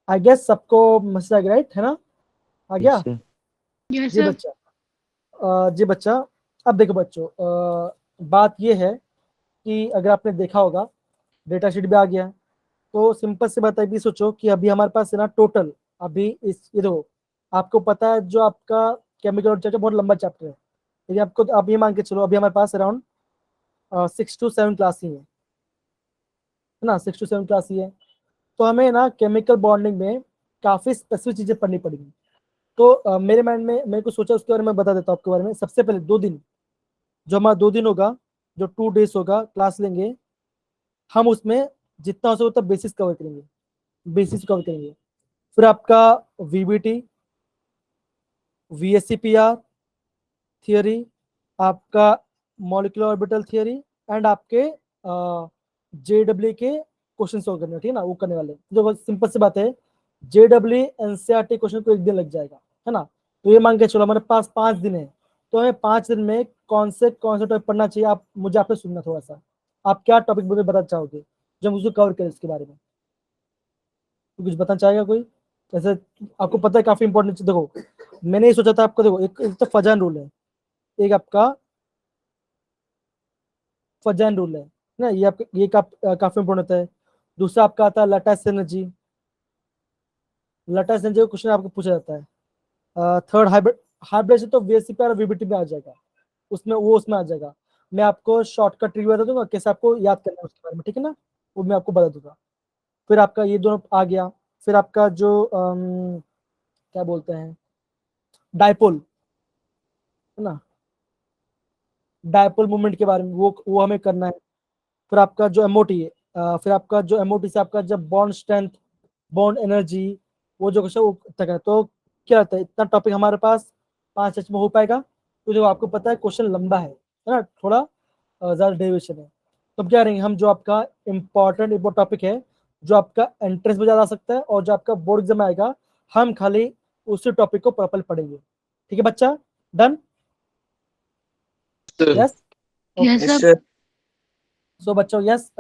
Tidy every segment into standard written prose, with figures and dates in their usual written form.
I guess सबको message आ गया, right है ना? आ गया? Yes, sir. यस जी सर। बच्चा। जी बच्चा, अब देखो बच्चों, बात ये है कि अगर आपने देखा होगा डेटा शीट भी आ गया, तो सिंपल से बात अभी सोचो कि अभी हमारे पास है ना टोटल, अभी इस ये देखो, आपको पता है जो आपका केमिकल चैप्टर बहुत लंबा चैप्टर है, लेकिन आपको आप ये मान के चलो अभी हमारे पास अराउंड 6 to 7 क्लास ही है ना, 6 to 7 क्लास ही है। तो हमें ना केमिकल बॉन्डिंग में काफी स्पेसिफिक चीजें पढ़नी पड़ेगी। तो मेरे माइंड में मेरे को सोचा, उसके बारे में बता देता हूँ आपके बारे में। सबसे पहले 2 दिन, जो हमारा 2 दिन होगा, जो 2 डेज होगा क्लास लेंगे, हम उसमें जितना हो सके उतना बेसिस कवर करेंगे, बेसिस कवर करेंगे। फिर आपका वीबीटी, वीएससीपीआर थियरी, आपका मॉलिक्यूलर ऑर्बिटल थियरी, एंड आपके जेडब्ल्यू के क्वेश्चन सॉल्व करने, ठीक है ना, वो करने वाले। जो सिंपल सी बात है, जेडब्ल्यू एनसीईआरटी क्वेश्चन को 1 दिन लग जाएगा, है ना। तो ये मान के चलो हमारे पास 5 दिन है, तो हमें 5 दिन में कौन से टॉपिक पढ़ना चाहिए, आप मुझे आपसे सुनना थोड़ा सा। आप क्या टॉपिक मुझे बताना चाहोगे जो हम उसको कवर करें इसके बारे में? तो कुछ बताना चाहेगा कोई? जैसे आपको पता है काफी इंपॉर्टेंट, देखो मैंने ये सोचा था आपको, देखो एक तो फजान रूल है, एक आपका फजान रूल है ना, ये आप ये काफी इंपॉर्टेंट होता है। दूसरा आपका आता है lattice energy, lattice energy question आपको पूछा जाता है। थर्ड हाइब्रिड, हाइब्रिड से तो वीएससी और वीबीटी में आ जाएगा, उसमें वो उसमें आ जाएगा। मैं आपको शॉर्टकट रिव्यू बता दूंगा कैसे आपको याद करना है उसके बारे में, ठीक है ना, वो मैं आपको बता दूंगा। फिर आपका ये दोनों आ गया। फिर आपका जो क्या बोलते हैं, डायपोल, है ना, डायपोल मूवमेंट के बारे में वो हमें करना है। फिर आपका जो एमओटी है, फिर आपका जो एमओटी से आपका जब बॉन्ड स्ट्रेंथ, बॉन्ड एनर्जी, वो जो क्वेश्चन वो तक है। तो क्या रहता है, इतना टॉपिक हमारे पास 5 में हो पाएगा? तो जो आपको पता है क्वेश्चन लंबा है ना, थोड़ा ज्यादा डेरिवेशन है। तो अब क्या करेंगे हम, जो आपका इंपॉर्टेंट टॉपिक है, जो आपका एंट्रेंस में ज्यादा आ सकता है और जो आपका बोर्ड एग्जाम में आएगा, हम खाली उसी टॉपिक को प्रॉपर पढ़ेंगे, ठीक है बच्चा? Done? Sir. Yes? Okay. Yes Yes, sir. sir. सो बच्चों यस,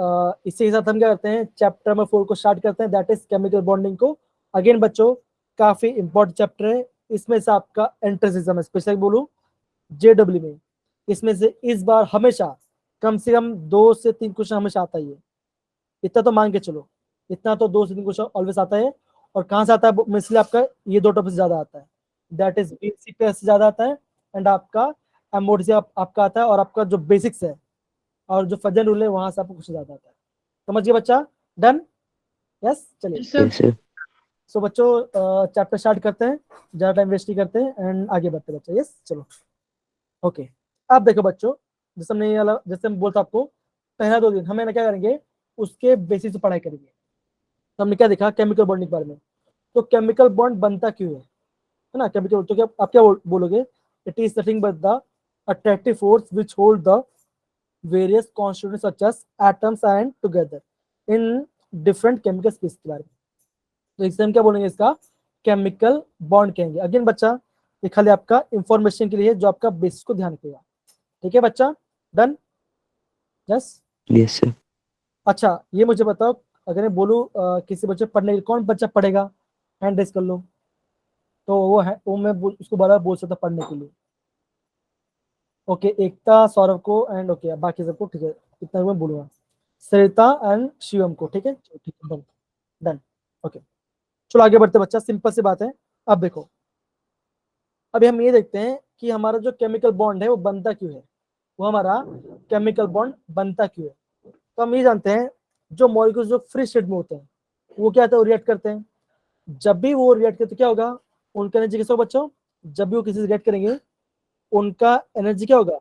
इसी के साथ हम क्या करते हैं, चैप्टर नंबर 4 को स्टार्ट करते हैं, दैट इज केमिकल बॉन्डिंग को। अगेन बच्चों, काफी इंपॉर्टेंट चैप्टर है, इसमें से आपका एंट्रेंस एग्जाम है, स्पेशली बोलूं जेडब्ल्यू में, इसमें से इस बार हमेशा कम से कम 2 से 3 क्वेश्चन हमेशा आता ही है, इतना तो मान के चलो, इतना तो 2 से 3 क्वेश्चन ऑलवेज आता है। और कहाँ से आता है, इसलिए आपका ये 2 टॉपिक से ज्यादा आता है, दैट इज बेसिक से ज्यादा आता है, एंड आपका एमओडी से आपका आता है, और आपका जो बेसिक्स है और जो फजल रूल है वहां से आपको कुछ ज्यादा आता है। समझ गए बच्चा? डन? यस, चलिए। Yes sir. Yes, sir. सो बच्चों चैप्टर स्टार्ट करते हैं, ज्यादा टाइम वेस्ट नहीं करते हैं, एंड आगे बढ़ते हैं बच्चे। यस, चलो। ओके, अब देखो बच्चों, जैसे हमने ये वाला, जैसे हम बोलता आपको, पहला 2 दिन हमें ना क्या करेंगे, उसके बेसिस पे पढ़ाई करेंगे। तो हमने क्या देखा केमिकल बॉन्डिंग के बारे में। तो केमिकल बॉन्ड बनता क्यों है ना, केमिकल, तो क्या आप क्या बोलोगे, it is nothing but the attractive force which hold the various constituents such as atoms and together in different chemical species के बारे में। तो इससे हम क्या बोलेंगे, इसका केमिकल बॉन्ड कहेंगे। अगेन बच्चा, ये खाली आपका इंफॉर्मेशन के लिए, जो आपका बेसिस को ध्यान रखेगा, ठीक है बच्चा? डन? यस। Yes, sir. अच्छा, ये मुझे बताओ, अगर मैं बोलूँ किसी बच्चे पढ़ने के लिए, कौन बच्चा पढ़ेगा? हैंड रेस कर लो, तो वो है, वो मैं उसको बार बोल सकता पढ़ने के लिए। ओके, एकता, सौरभ को, एंड ओके बाकी सबको, ठीक है, इतना मैं बोलूंगा, सरिता एंड शिवम को, ठीक है, ठीक है, डन। Done, okay. चलो आगे बढ़ते बच्चा, सिंपल सी बात है। अब देखो, अभी हम ये देखते हैं कि हमारा जो केमिकल बॉन्ड है वो बनता क्यों है, वो हमारा केमिकल बॉन्ड बनता क्यों है। तो हम ये जानते हैं, जो मॉलिक्यूल्स जो फ्री स्टेट में होते हैं, वो क्या होता है, वो रिएक्ट करते हैं। जब भी वो रिएक्ट करते क्या होगा, उनका एनर्जी कैसे होगा बच्चों, जब भी वो किसी से रिएक्ट करेंगे, उनका एनर्जी क्या होगा,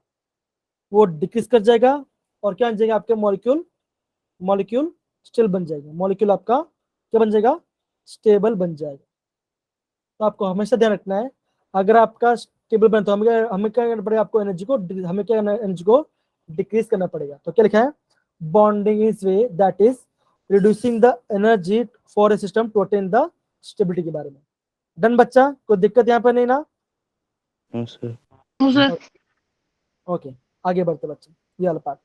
वो डिक्रीज कर जाएगा, और क्या बन जाएगा आपके मॉलिक्यूल, मॉलिक्यूल स्टिल बन जाएगा, मॉलिक्यूल आपका क्या बन जाएगा, स्टेबल बन जाएगा। तो आपको हमेशा ध्यान रखना है, अगर आपका स्टेबल बने तो हमें क्या करना पड़ेगा, आपको एनर्जी को, हमें क्या एनर्जी को डिक्रीज करना पड़ेगा। तो क्या लिखा है, bonding is way that is reducing the energy for a system to attain the stability के बारे में। डन बच्चा, कोई दिक्कत यहाँ पर नहीं ना? No, sir. No sir. Okay, आगे बढ़ते बच्चे, ये वाला पार्ट।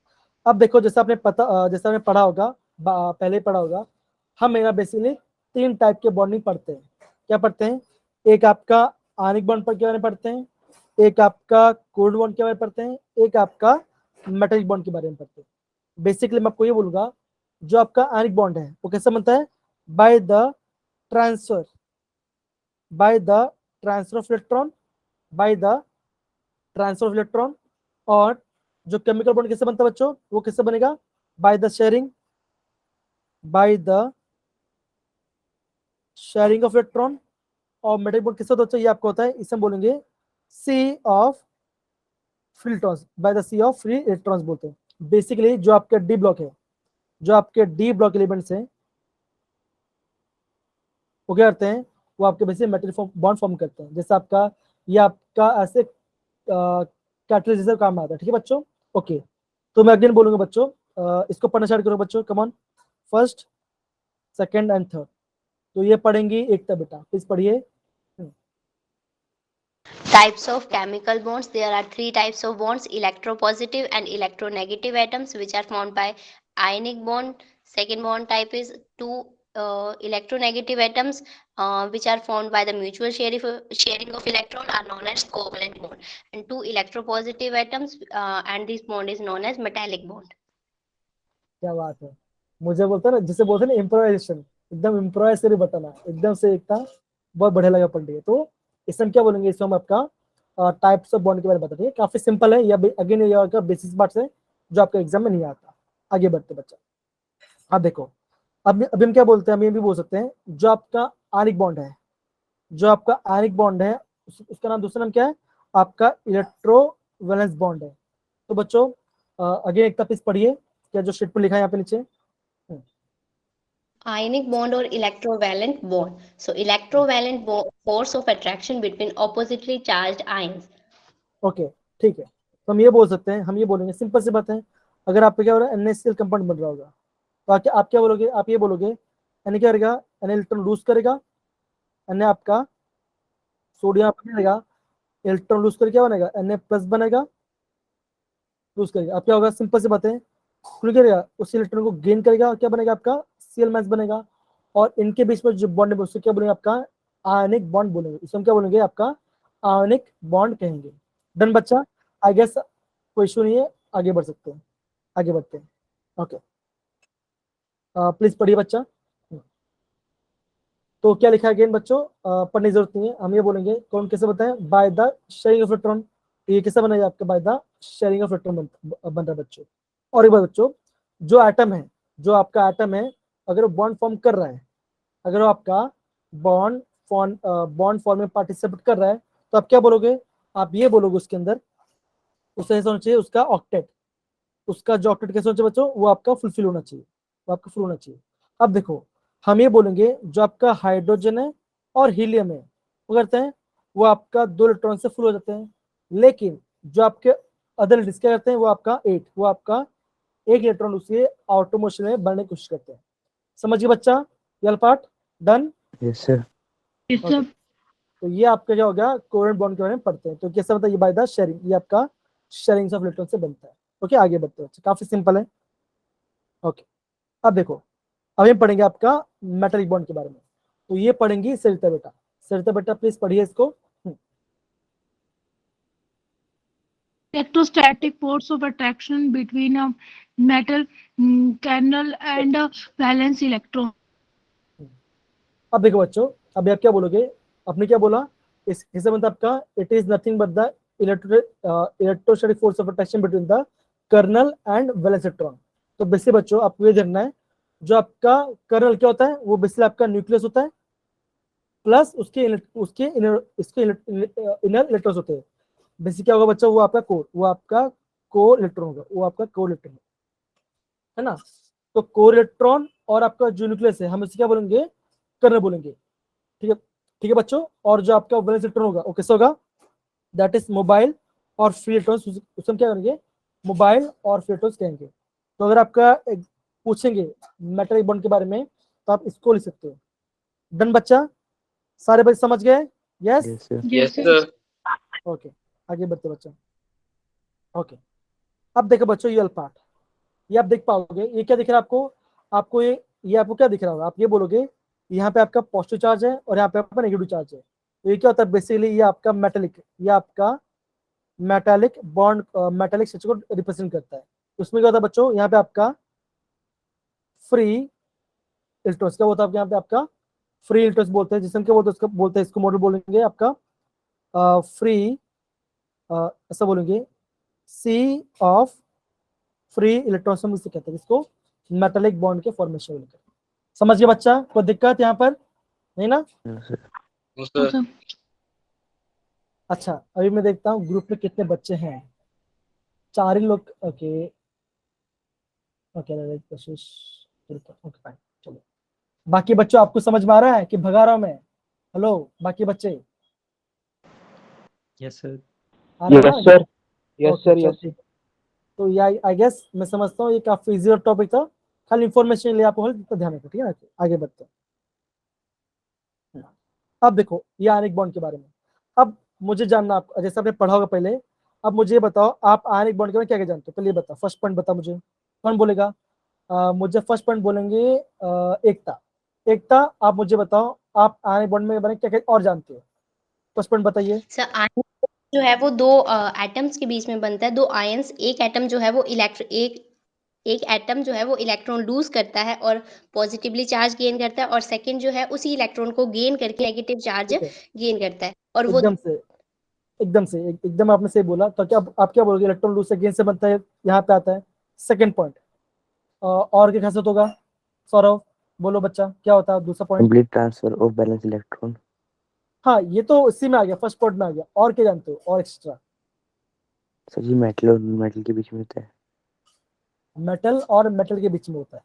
अब देखो, जैसा आपने पढ़ा होगा, पहले ही पढ़ा होगा, हम मेरा बेसिकली तीन टाइप के बॉन्डिंग पढ़ते हैं। क्या पढ़ते हैं? एक आपका आयनिक बॉन्ड पर के बारे में पढ़ते हैं, एक आपका कोल्ड बॉन्ड के बारे में पढ़ते हैं, एक आपका मेटालिक बॉन्ड के बारे में पढ़ते हैं। बेसिकली मैं आपको ये बोलूंगा, जो आपका आयनिक बॉन्ड है वो कैसे बनता है? By the transfer of electron, by the transfer of electron. और जो केमिकल बॉन्ड कैसे बनता है बच्चों? वो कैसे बनेगा? By the sharing of electron. और मेटालिक बॉन्ड किससे होता है? ये आपको होता है, इसे हम बोलेंगे sea of free electrons, by the sea of free electrons बोलते हैं। बेसिकली जो आपके डी ब्लॉक है, जो आपके डी ब्लॉक एलिमेंट्स हैं, वो क्या करते हैं? वो आपके बेसिक मेटल बॉन्ड फॉर्म करते हैं। जैसे आपका ये आपका ऐसे कैटलिस्ट जैसे काम आता है। ठीक है बच्चों? ओके, तो मैं अगेन बोलूंगा बच्चों, इसको पढ़ना स्टार्ट करो बच्चों, come on, first, second and third. तो ये पढ़ेंगी एकता बेटा, प्लीज पढ़िए। Types of chemical bonds. There are three types of bonds: electropositive and electronegative atoms, which are formed by ionic bond. Second bond type is two electronegative atoms, which are formed by the mutual sharing of electron, are known as covalent bond. And two electropositive atoms, and this bond is known as metallic bond. क्या बात है, मुझे बोलते ना, जिसे बोलते ना improvisation, एकदम इम्प्रोवाइज करके बताना, एकदम से एकता, बहुत बढ़िया लगा पढ़ लिया। तो इसमें हम क्या बोलेंगे? इसमें हम आपका टाइप्स ऑफ बॉन्ड के बारे में बताते हैं। काफी सिंपल है, या अगेन ये आपका बेसिस पार्ट है जो आपका एग्जाम में नहीं आता। आगे बढ़ते बच्चा, आप देखो, अभी हम क्या बोलते हैं? हम ये भी बोल सकते हैं, जो आपका आयनिक बॉन्ड है, जो आपका आयनिक बॉन्ड है उसका नाम, दूसरा नाम क्या है? आपका इलेक्ट्रोवैलेंस बॉन्ड है। तो बच्चों अगेन एक पीस पढ़िए, क्या जो शीट पर लिखा है यहाँ पे नीचे। Ionic bond or electrovalent bond. So electrovalent force of attraction between oppositely charged ions. Okay, ठीक है, तो हम ये बोल सकते हैं, हम ये बोलेंगे, सिंपल सी बात है। अगर आपका क्या हो रहा है? NaCl कंपाउंड बन रहा होगा, तो आप क्या बोलोगे? आप ये बोलोगे Na क्या करेगा? Na इलेक्ट्रॉन लूज करेगा, Na आपका सोडियम आपका रहेगा, इलेक्ट्रॉन लूज करके क्या बनेगा? Na प्लस बनेगा, लूज करेगा। अब क्या होगा? सिंपल सी बात है, खुल करेगा, उस इलेक्ट्रॉन को गेन करेगा और क्या बनेगा? आपका Cl माइनस बनेगा। और इनके बीच में जो बॉन्ड है उसको क्या बोलेंगे? आपका आयनिक बॉन्ड बोलेंगे। इसको हम क्या बोलेंगे? आपका आयनिक बॉन्ड कहेंगे। डन बच्चा? आई गेस कोई इशू नहीं है, आगे बढ़ सकते हैं, आगे बढ़ते हैं। ओके, प्लीज पढ़िए बच्चा। तो क्या लिखा है अगेन बच्चों? पढ़ने की जरूरत नहीं है, हम ये बोलेंगे, कौन कैसे बताएं? By the sharing of electron. ये कैसे बनेगा? आपका by the sharing of electron बन रहा है बच्चों। और एक बात बच्चों, जो एटम है, जो आपका एटम है, अगर वो बॉन्ड फॉर्म कर रहा है, अगर वो आपका बॉन्ड फॉर्म में पार्टिसिपेट कर रहा है, तो आप क्या बोलोगे? आप ये बोलोगे उसके अंदर, उससे ऐसा होना चाहिए उसका ऑक्टेट, उसका जो ऑक्टेट कैसे होना चाहिए बच्चों? वो आपका फुलफिल होना चाहिए, वो आपका फुल होना चाहिए। अब देखो, हम ये बोलेंगे, जो आपका हाइड्रोजन है और हीलियम है, वो करते हैं, वो आपका 2 इलेक्ट्रॉन से फुल हो जाते हैं। लेकिन जो आपके अदर क्या करते हैं? वो आपका 8, वो आपका 1 इलेक्ट्रॉन उसके आउटर मोशन में बढ़ने की कोशिश करते हैं। समझिए बच्चा, ये part done? Yes, sir. Okay. तो ये आपका क्या हो गया? कोवेलेंट बॉन्ड के बारे में पढ़ते हैं। तो कैसे बताइए? बाय द शेयरिंग, ये आपका शेयरिंग ऑफ इलेक्ट्रॉन से बनता है। ओके, आगे बढ़ते हैं, काफी सिंपल है। ओके, अब देखो, अब हम पढ़ेंगे आपका मेटालिक बॉन्ड के बारे में। तो ये पढ़ेंगी सरिता बेटा। सरिता बेटा प्लीज पढ़िए इसको। Electrostatic force of attraction between a metal kernel and a valence electron. अब देखो बच्चों, अभी आप क्या बोलोगे? आपने क्या बोला? इससे मतलब आपका, it is nothing but the electrostatic force of attraction between the kernel and valence electron. तो बेसिकली बच्चों आपको ये जानना है, जो आपका कर्नल क्या होता है? वो बेसिकली आपका न्यूक्लियस होता है, प्लस उसके इनर इलेक्ट्रॉन्स होते हैं। बेसिक क्या होगा बच्चा? वो आपका कोर, वो आपका कोर इलेक्ट्रॉन होगा, वो आपका कोर इलेक्ट्रॉन है ना। तो कोर इलेक्ट्रॉन और आपका जो न्यूक्लियस है, हम इसे क्या बोलेंगे? कर्नल बोलेंगे। ठीक है, ठीक है बच्चों। और जो आपका वैलेंस इलेक्ट्रॉन होगा वो कैसे होगा? दैट इज मोबाइल और फ्री इलेक्ट्रॉन्स, उसमें क्या करेंगे? मोबाइल और फ्री इलेक्ट्रॉन्स कहेंगे। तो अगर आपका पूछेंगे मेटालिक बॉन्ड के बारे में, तो आप इसको लिख सकते हो। डन बच्चा? सारे बच्चे समझ गए? Yes? Yes, sir. Yes, sir. Okay, आगे बढ़ते बच्चा। ओके, अब देखो बच्चों, ये पार्ट, ये आप देख पाओगे, ये क्या दिख रहा है आपको? आपको ये आपको क्या दिख रहा होगा? आप ये बोलोगे यहाँ पे आपका पॉजिटिव चार्ज है और यहाँ पे आपका नेगेटिव चार्ज है। तो ये क्या होता है बेसिकली, ये आपका मेटालिक बॉन्ड, मेटालिक स्ट्रक्चर को रिप्रेजेंट करता है। उसमें क्या होता है बच्चों, यहाँ पे आपका फ्री इलेक्ट्रॉन्स, क्या होता है यहाँ पे आपका फ्री इलेक्ट्रॉन्स बोलते हैं, जिसम क्या बोलते हैं उसको, बोलते हैं इसको मॉडल बोलेंगे आपका फ्री, ऐसा बोलेंगे सी ऑफ फ्री इलेक्ट्रॉन्स, हम इसे कहते हैं इसको मेटालिक बॉन्ड के फॉर्मेशन बोलते हैं। समझ गया बच्चा, कोई दिक्कत यहाँ पर नहीं ना? हाँ सर। हाँ सर। अच्छा, अभी मैं देखता हूँ ग्रुप में कितने बच्चे हैं। 4 ही लोग। ओके ओके कोशिश, ओके फाइन, चलो। बाकी बच्चों आपको समझ में आ रहा है कि भगा रहा हूं मैं? हेलो बाकी बच्चे, यस सर। आ रहा है ना? सर, यस ओके, सर, चलो यस। ठीक है। तो ये आई गेस मैं समझता हूँ ये काफी इजी टॉपिक था, खाली इंफॉर्मेशन लिए आपको ध्यान रखो, ठीक है ना? आगे बढ़ते हैं। अब देखो ये आयनिक बॉन्ड के बारे में, अब मुझे जानना, आप जैसे आपने पढ़ा होगा पहले, अब मुझे ये बताओ आप आयनिक बॉन्ड के बारे में क्या क्या जानते हो? पहले ये बताओ, फर्स्ट पॉइंट बता मुझे, कौन बोलेगा? मुझे फर्स्ट पॉइंट बोलेंगे एकता। एकता, आप मुझे बताओ आप आयनिक बॉन्ड में बारे में क्या क्या और जानते हो? फर्स्ट पॉइंट बताइए। सर आयन जो है वो दो एटम्स के बीच में बनता है, दो आयंस। एक एटम जो है वो एक एटम जो है वो इलेक्ट्रॉन लूज करता है और पॉजिटिवली चार्ज गेन करता है, और सेकंड जो है उसी इलेक्ट्रॉन को गेन करके नेगेटिव चार्ज ठीक है, गेन करता है। और वो एकदम आपने सही बोला। तो क्या आप क्या बोलोगे? इलेक्ट्रॉन लूज से गेन से बनता है, यहाँ पे आता है सेकंड पॉइंट। और क्या खासियत होगा? सौरभ बोलो बच्चा, क्या होता है दूसरा point? Complete transfer of balance electron. हाँ, ये तो इसी में आ गया, फर्स्ट पॉइंट में आ गया। और क्या जानते हो और एक्स्ट्रा? सर जी मेटल और नॉन मेटल के बीच में होता है। मेटल और मेटल के बीच में होता है।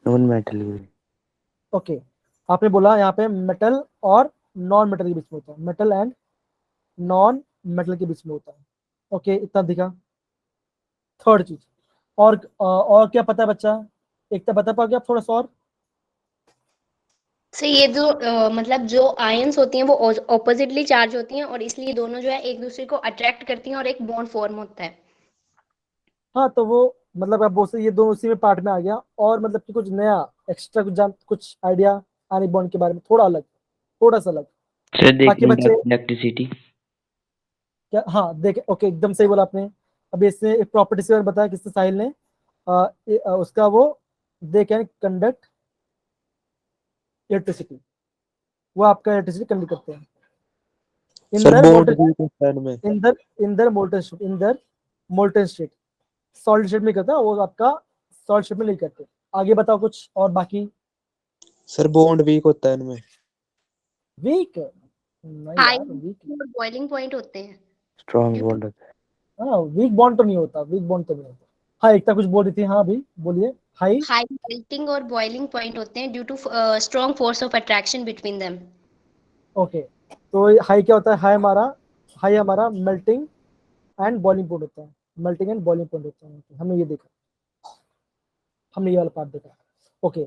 नॉन मेटल के। ओके, आपने बोला यहाँ पे मेटल और नॉन मेटल के बीच में होता है, मेटल एंड नॉन मेटल के बीच में होता है। ओके, इतना दिखा। थर्ड चीज, और क्या पता है बच्चा? एक तो बता पाओगे आप थोड़ा सा और? से ये जो मतलब जो आयंस होती हैं वो ऑपोजिटली चार्ज होती हैं, और इसलिए दोनों जो है एक दूसरे को अट्रैक्ट करती हैं और एक बॉन्ड फॉर्म होता है। हाँ, तो वो मतलब आप बोल सकते ये दोनों उसी में पार्ट में आ गया। और मतलब कि कुछ नया एक्स्ट्रा कुछ आइडिया आयनिक बॉन्ड के बारे में, थोड़ा अलग, थोड़ा सा अलग? सर बाकी बच्चे इलेक्ट्रिसिटी। क्या? हाँ देखे, ओके एकदम सही बोला आपने। अभी इसने एक प्रॉपर्टी से बताया किसने, साहिल ने, उसका वो दे कैन कंडक्ट इलेक्ट्रिसिटी, वो आपका इलेक्ट्रिसिटी कंडक्ट करते हैं। सर इंदर बॉन्ड मोल्टन, भी होता है इनमें। Inder molten state solid state में करता है वो, आपका सॉलिड स्टेट में नहीं करते। आगे बताओ कुछ और बाकी। सर बॉन्ड वीक होता है इनमें। वीक नहीं हाई यार, वीक, और बॉइलिंग पॉइंट होते हैं। स्ट्रॉन्ग बॉन्ड होता है। हाँ वीक बॉन्ड तो नहीं होता, वीक बॉन्ड तो नहीं होता। हाँ, एकता कुछ बोल रही थी, हाँ अभी बोलिए। हाई हाई मेल्टिंग और बॉइलिंग पॉइंट होते हैं due to strong force of attraction between them. Okay, तो हाई क्या होता है? हाई हमारा मेल्टिंग एंड बॉइलिंग पॉइंट होता है, मेल्टिंग एंड बॉइलिंग पॉइंट होता है। हमने ये देखा, हमने ये वाला पार्ट देखा। ओके,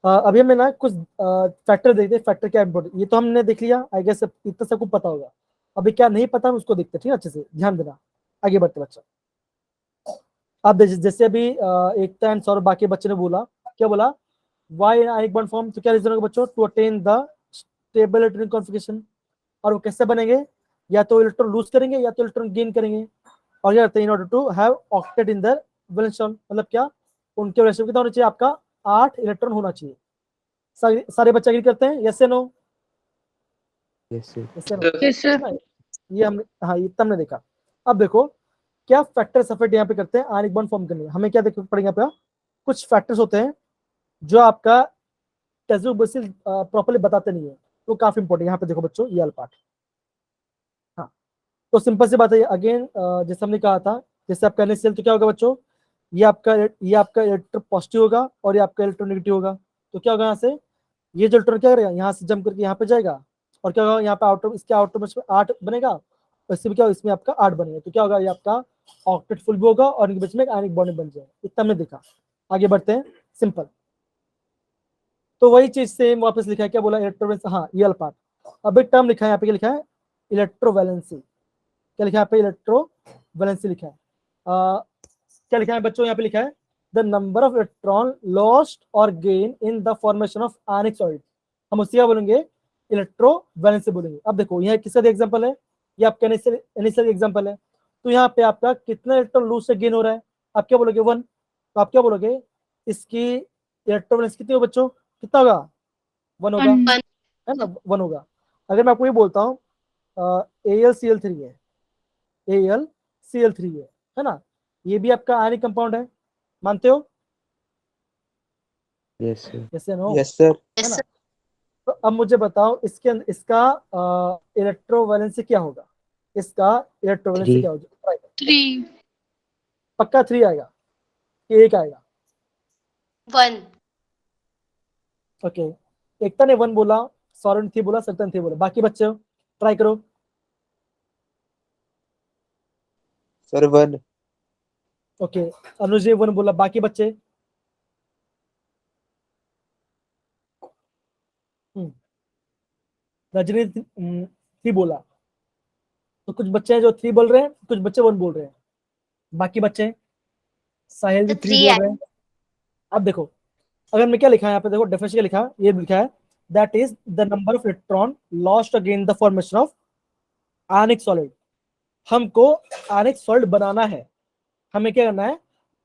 अभी हमें ना कुछ फैक्टर देखते हैं, फैक्टर क्या इंपॉर्टेंट, ये तो हमने देख लिया आई गेस, इतना सबको पता होगा। अभी क्या नहीं पता हम उसको देखते हैं, ठीक है? अच्छे से ध्यान देना, आगे बढ़ते बच्चा। अब जैसे अभी एकता एंड सौरभ बाकी बच्चे ने बोला, क्या बोला? वाई आयनिक बॉन्ड फॉर्म, तो क्या रीजन होगा बच्चों? To attain the stable electronic configuration. और वो कैसे बनेंगे? या तो इलेक्ट्रॉन लूज करेंगे या तो इलेक्ट्रॉन गेन करेंगे। और क्या करते हैं? In order to have octet in the valence shell, मतलब क्या उनके वैलेंस शेल कितना होना चाहिए? आपका 8 इलेक्ट्रॉन होना चाहिए। सारे बच्चे एग्री करते हैं? यस या नो? Yes sir. यस या नो? Yes sir. ये हमने, हाँ ये हमने देखा। अब देखो क्या फैक्टर्स अफेक्ट यहाँ पे करते हैं आयनिक बॉन्ड फॉर्म करने में, हमें क्या देखना पड़ेगा? यहाँ पे कुछ फैक्टर्स होते हैं जो आपका टेस्ट बुक से प्रॉपर्ली बताते नहीं है, तो काफी इंपॉर्टेंट। यहाँ पे देखो बच्चों ये वाला पार्ट। हाँ, तो सिंपल सी बात है अगेन, जैसे हमने कहा था, जैसे आपका NaCl, तो क्या होगा बच्चों? ये आपका इलेक्ट्रो पॉजिटिव होगा और ये आपका इलेक्ट्रो नेगेटिव होगा। तो क्या होगा यहाँ से? ये जो इलेक्ट्रॉन क्या करेगा, यहाँ से जंप करके यहाँ पे जाएगा, और क्या होगा यहाँ पे आउटर, इसके आउटर में 8 बनेगा, और इसमें क्या, इसमें आपका 8 बनेगा। तो क्या होगा? ये आपका ऑक्टेट फुल भी होगा और इनके बीच में एक आयनिक बॉन्ड बन जाएगा। इतना हमने देखा। आगे बढ़ते हैं, सिंपल। तो वही चीज सेम वापस लिखा है, क्या बोला? इलेक्ट्रोवैलेंस, हाँ ये वाला पार्ट। अब एक टर्म लिखा है यहाँ पे, क्या लिखा है? इलेक्ट्रोवैलेंसी। क्या लिखा है यहाँ पे? इलेक्ट्रोवैलेंसी लिखा है। क्या लिखा है बच्चों? यहाँ पे लिखा है the number of electron lost और gain in the formation of ionic solid. हम उससे क्या बोलेंगे, इलेक्ट्रो वैलेंस से बोलेंगे। अब देखो यहाँ किसका एग्जांपल है, ये आपका इनिशियल एग्जांपल है। तो यहाँ पे आपका कितना इलेक्ट्रॉन लूज से गेन हो रहा है, आप क्या बोलोगे 1। तो आप क्या बोलोगे, इसकी इलेक्ट्रोवैलेंस कितनी हो बच्चों, कितना होगा, 1 होगा, One. है ना, 1 होगा। अगर मैं आपको ये बोलता हूँ AlCl3 है, AlCl3 है ना, ये भी आपका आयनिक कंपाउंड है, मानते हो, यस सर। जैसे नो, यस सर। है ना। तो अब मुझे बताओ इसका इलेक्ट्रोवैलेंसी क्या होगा, इसका इलेक्ट्रोवैलेंसी 3। क्या होगा, 3. पक्का 3 आएगा कि 1 आएगा, 1. ओके। एकता ने 1 बोला, सौरभ ने 3 बोला, सत्ता ने 3 बोला, बाकी बच्चे ट्राई करो। सर 1। ओके, अनुज ने 1 बोला, बाकी बच्चे, रजनी 3 बोला। तो कुछ बच्चे हैं जो 3 बोल रहे हैं, कुछ बच्चे 1 बोल रहे हैं, बाकी बच्चे, साहिल भी तो 3 3 बोल रहे हैं। अब देखो, अगर मैं क्या लिखा है यहाँ पे, देखो डेफिनेशन क्या लिखा है, ये लिखा है that is the number of electron lost again the formation of ionic solid. हमको आयनिक सॉलिड बनाना है, हमें क्या करना है,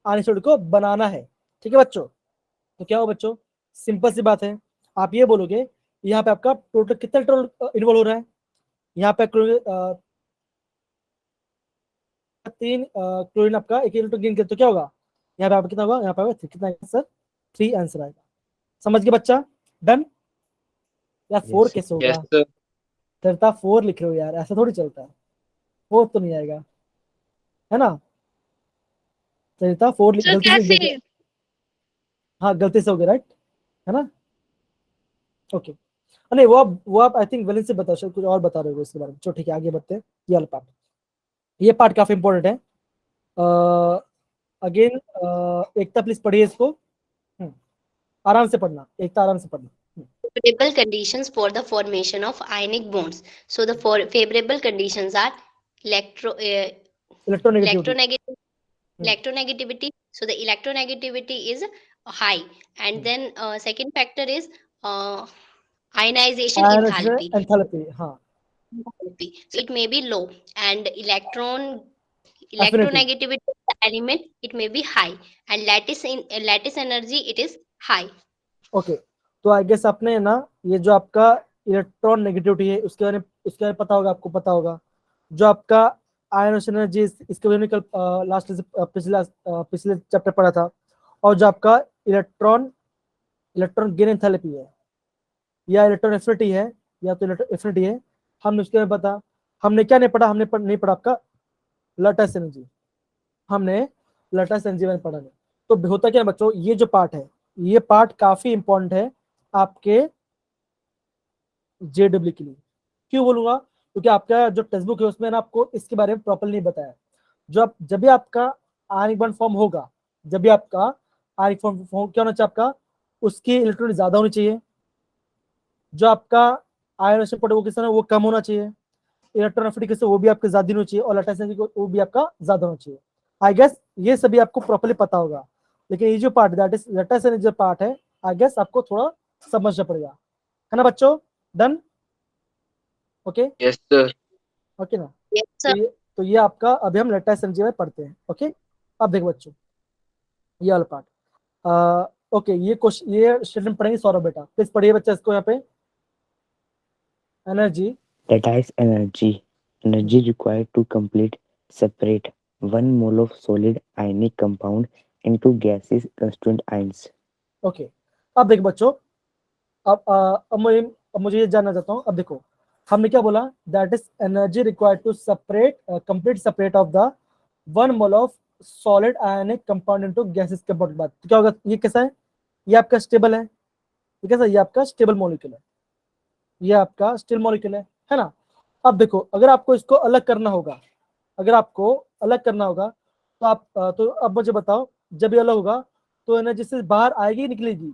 आयनिक सॉलिड को बनाना है, ठीक है बच्चों। तो क्या हो बच्चों, सिंपल सी बात है, आप ये बोलोगे यहाँ पे आपका टोटल कितना इलेक्ट्रॉन इन्वॉल्व हो रहा है, यहाँ पे 3 क्लोरीन आपका 1 इलेक्ट्रॉन गेन करे तो क्या होगा, यहाँ पे आपका कितना होगा, यहाँ पे कितना आंसर, 3 आंसर आएगा। समझ गए बच्चा, डन। यार 4 Yes, कैसे यस होगा, सर। चलता 4 लिख रहे हो यार, ऐसा थोड़ी चलता है, 4 तो नहीं आएगा, है ना, चलता 4 Sir, गलती से लिख दिया। कैसे? हाँ गलती से हो गया, राइट, है ना, ओके। नहीं वो आप आई थिंक वैलेंस से बताओ, शायद कुछ और बता रहे हो इसके बारे में। चलो ठीक है, आगे बढ़ते हैं। ये वाला पार्ट, ये पार्ट काफी इंपॉर्टेंट है। अगेन एकता प्लीज पढ़िए इसको, आराम से पढ़ना, एकता आराम से पढ़ना। favorable conditions for the formation of ionic bonds. So the favorable conditions are electronegativity, electronegativity. Electronegativity. So the electronegativity is high, and then second factor is ionization enthalpy. Enthalpy, हाँ, So it may be low, and affinity, electronegativity of the element it may be high, and lattice energy it is high. Okay. तो I guess आपने ना, ये जो आपका electron negativity है उसके बारे में पता होगा, आपको पता होगा। जो आपका आयन एनर्जी, इसके बारे में कल लास्ट पिछले चैप्टर पढ़ा था। और जो आपका इलेक्ट्रॉन गेन एंथैल्पी है, या इलेक्ट्रॉन एफिनिटी है, या तो इलेक्ट्रॉन एफिनिटी है, हमने उसके बारे में पता। हमने क्या नहीं पढ़ा, नहीं पढ़ा आपका लैटिस एनर्जी, हमने लैटिस एनर्जी में पढ़ा नहीं। तो होता क्या है बच्चों, ये जो पार्ट है, ये पार्ट काफी इंपॉर्टेंट है आपके जेडब्ल्यू के लिए। क्यों बोलूंगा, क्योंकि आपका जो टेक्स्ट बुक है उसमें ना आपको इसके बारे में प्रॉपर नहीं बताया। जब भी आपका आयनिक बॉन्ड फॉर्म होगा, जब भी आपका आयनिक फॉर्म क्या होना चाहिए, आपका उसकी इलेक्ट्रॉन ज्यादा होनी चाहिए, जो आपका आयनिक पोटेंशियल है वो कम होना चाहिए, इलेक्ट्रॉन एफिनिटी वो भी आपके ज्यादा होनी चाहिए, और लैटिस एनर्जी वो भी आपका ज्यादा होना चाहिए। आई गेस ये सभी आपको प्रॉपर्ली पता होगा, लेकिन ये जो part that is lattice energy part है, आई गेस आपको थोड़ा समझना पड़ेगा, है ना बच्चों, done, okay, yes sir. Okay ना। Yes, sir. तो ये आपका अभी हम लैटिस एनर्जी में पढ़ते हैं, ओके। अब देखो बच्चों, ये वाला पार्ट, ओके, ये क्वेश्चन, ये स्टेटमेंट पढ़ेंगे सौरभ बेटा, प्लीज पढ़िए बच्चा इसको, यहाँ पे energy, That is energy required to complete separate 1 mole of solid ionic compound into gases constituent ions. Okay. अब देखो बच्चों, अब मुझे ये जानना चाहता हूँ। अब देखो हमने क्या बोला, that is energy required to separate complete separate of the 1 mole of solid ionic compound into gases compound. बात तो क्या होगा, ये कैसा है, ये आपका स्टेबल है, ये कैसा, ये आपका स्टेबल मॉलिक्यूल है, ये आपका स्टेबल मॉलिक्यूल है ना। अब देखो, अगर आपको इसको अलग करना होगा, अगर आपको अलग करना होगा, तो आप तो अब मुझे बताओ, जब ये अलग होगा तो एनर्जी से बाहर आएगी, निकलेगी,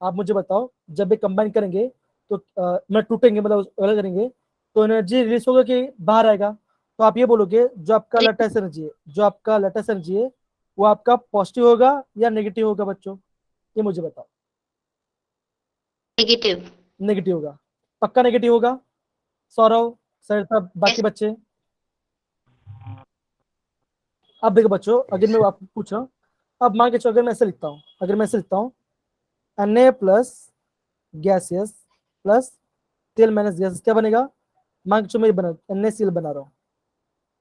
आप मुझे बताओ। जब ये कंबाइन करेंगे तो मतलब टूटेंगे, मतलब अलग करेंगे, तो एनर्जी रिलीज होगा कि बाहर आएगा। तो आप ये बोलोगे जो आपका लैटिस एनर्जी है, जो आपका लैटिस एनर्जी है, वो आपका पॉजिटिव होगा या नेगेटिव होगा बच्चों, ये मुझे बताओ। नेगेटिव। नेगेटिव होगा, पक्का नेगेटिव होगा। सौरव, सरिता, बाकी बच्चे। अब देखो बच्चों, अगर मैं आपको पूछा, अब मान के चलो अगर मैं ऐसे लिखता हूँ, अगर मैं ऐसे लिखता हूँ Na प्लस गैसियस प्लस तेल माइनस गैस, क्या बनेगा? मान के चलो मैं ये बना NaCl बना रहा हूँ,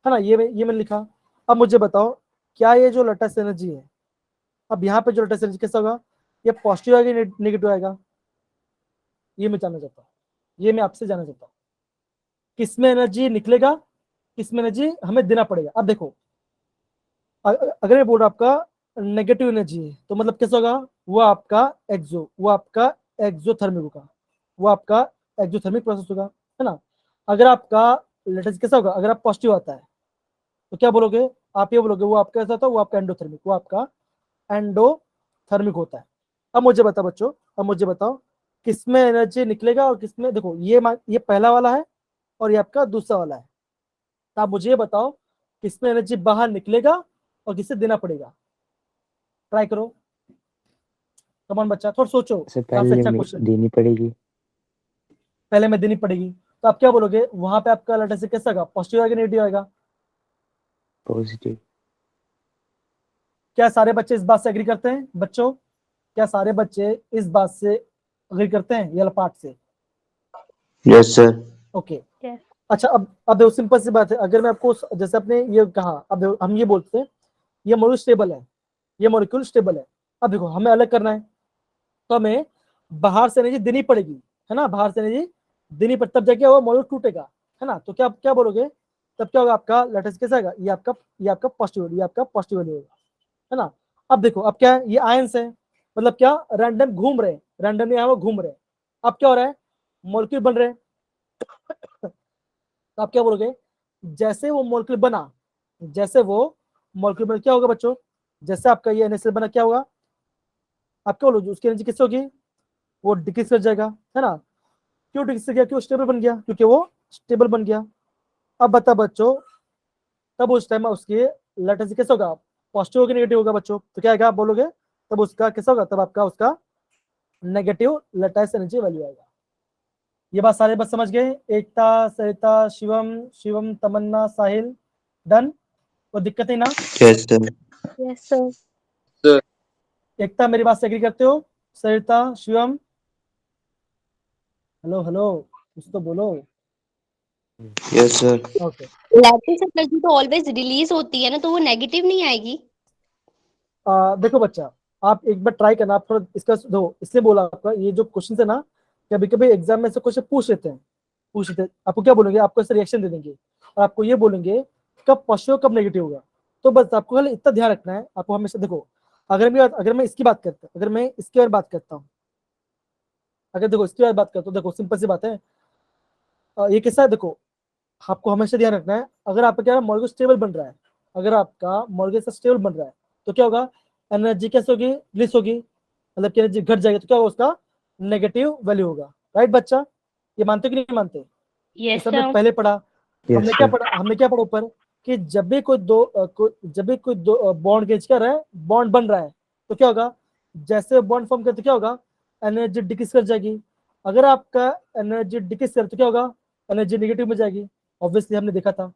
है ना, ये मैंने लिखा। अब मुझे बताओ क्या ये जो लेटेस्ट एनर्जी है, अब यहाँ पे जो लेटेस्ट एनर्जी कैसा होगा? ये पॉजिटिव आएगा, नेगेटिव आएगा? ये मैं जानना चाहता हूँ, ये मैं आपसे जानना चाहता हूँ, किसमें एनर्जी निकलेगा, किसमें एनर्जी हमें देना पड़ेगा। अब देखो अगर मैं बोल रहा आपका नेगेटिव एनर्जी है तो मतलब कैसा होगा? वो आपका एक्सोथर्मिक होगा, वो आपका एक्सोथर्मिक प्रोसेस होगा, है ना। अगर आपका लेटेस्ट कैसा होगा? अगर आप पॉजिटिव आता है तो क्या बोलोगे? आप ये बोलोगे वो आपका कैसा होता है? वो आपका एंडोथर्मिक, वो आपका एंडोथर्मिक होता है। अब मुझे बताओ बच्चों, अब मुझे बताओ किसमें एनर्जी निकलेगा और किसमें, देखो ये पहला वाला है और ये आपका दूसरा वाला है, तो आप मुझे ये बताओ किसमें एनर्जी बाहर निकलेगा और किसे देना पड़ेगा। ट्राई करो, कमान बच्चा, थोड़ा सोचो, सर काफी पहले अच्छा में क्वेश्चन। देनी पड़ेगी। पहले में देनी पड़ेगी, तो आप क्या बोलोगे? वहां पे आपका लेटर से कैसा आएगा? पॉजिटिव आएगा, नेगेटिव आएगा? पॉजिटिव। क्या सारे बच्चे इस बात से एग्री करते हैं बच्चों? क्या सारे बच्चे इस बात से एग्री करते हैं ये पार्ट से? Yes sir. ओके। Yes. अच्छा, अब देखो सिंपल सी बात है, अगर मैं आपको जैसे आपने ये कहा, अब देखो हम ये बोलते हैं ये मॉलिक्यूल स्टेबल है, ये मॉलिक्यूल स्टेबल है। अब देखो हमें अलग करना है तो हमें बाहर से एनर्जी देनी पड़ेगी, है ना, बाहर से एनर्जी देनी पड़ती, तब जाके वो मॉलिक्यूल टूटेगा, है ना। तो क्या क्या बोलोगे? तब क्या होगा? आपका लेटेस्ट कैसा आएगा? ये आपका पॉजिटिव, ये आपका पॉजिटिव वैल्यू होगा, है ना। अब देखो अब क्या है? ये आयंस है, मतलब क्या? रैंडम घूम रहे हैं, रैंडम यहाँ वो घूम रहे हैं। अब क्या हो रहा है? मॉलिक्यूल बन रहे हैं। तो आप क्या बोलोगे? जैसे वो मॉलिक्यूल बना, जैसे वो मॉलिक्यूल बना, क्या होगा बच्चों? जैसे आपका ये NaCl बना, क्या होगा? आप क्या बोलोगे? उसकी एनर्जी किससे होगी? वो डिक्रीज कर जाएगा, है ना। क्यों डिक्रीज कर गया? क्यों? स्टेबल बन गया, क्योंकि वो स्टेबल बन गया। अब बता बच्चों, तब उस टाइम उसकी लेटेंसी कैसा होगा? पॉजिटिव होगा, नेगेटिव होगा बच्चों? तो क्या आएगा? आप बोलोगे तब उसका कैसा होगा? तब आपका उसका नेगेटिव लेटेंस एनर्जी वैल्यू आएगा। ये बात सारे बस समझ गए? एकता, सरिता, शिवम, तमन्ना, साहिल, डन? कोई दिक्कत नहीं ना? Yes sir. Yes, sir. Sir. Ekta मेरी बात से एग्री करते हो? सरिता, शिवम, हेलो हेलो, कुछ तो बोलो। Yes sir. Okay. Lattice energy तो ऑलवेज रिलीज होती है ना, तो वो नेगेटिव नहीं आएगी। देखो बच्चा, आप एक बार ट्राई करना, आप थोड़ा इसका दो, इसलिए बोला आपका ये जो क्वेश्चन है ना, कभी कभी एग्जाम में से क्वेश्चन पूछ लेते हैं, आपको क्या बोलेंगे? आपको ऐसे रिएक्शन दे देंगे और आपको ये बोलेंगे कब पॉजिटिव कब नेगेटिव होगा। तो बस आपको खाली इतना ध्यान रखना है, आपको हमेशा देखो, अगर मैं इसकी बात करता हूँ, अगर मैं इसके बारे में बात करता हूँ, अगर देखो इसकी बात करता हूँ, देखो सिंपल सी बात है, ये कैसा है? देखो आपको हमेशा ध्यान रखना है, अगर आपका क्या मॉलिक्यूल स्टेबल बन रहा है, अगर आपका मॉलिक्यूल स्टेबल बन रहा है तो क्या होगा? एनर्जी कैसे होगी? रिलीज होगी, मतलब कि एनर्जी घट जाएगी, तो क्या होगा? उसका नेगेटिव वैल्यू होगा। राइट बच्चा? ये मानते हो कि नहीं मानते? ये यस सब हमने सर। पहले पढ़ा। यस हमने क्या सर। पढ़ा? हमने क्या पढ़ा ऊपर कि जब भी कोई दो बॉन्ड गेज कर रहा है, बॉन्ड बन रहा है, तो क्या होगा? जैसे बॉन्ड फॉर्म करते क्या होगा? एनर्जी डिक्रीज कर जाएगी। अगर आपका एनर्जी डिक्रीज करे तो क्या होगा? एनर्जी नेगेटिव में जाएगी। ऑब्वियसली हमने देखा था,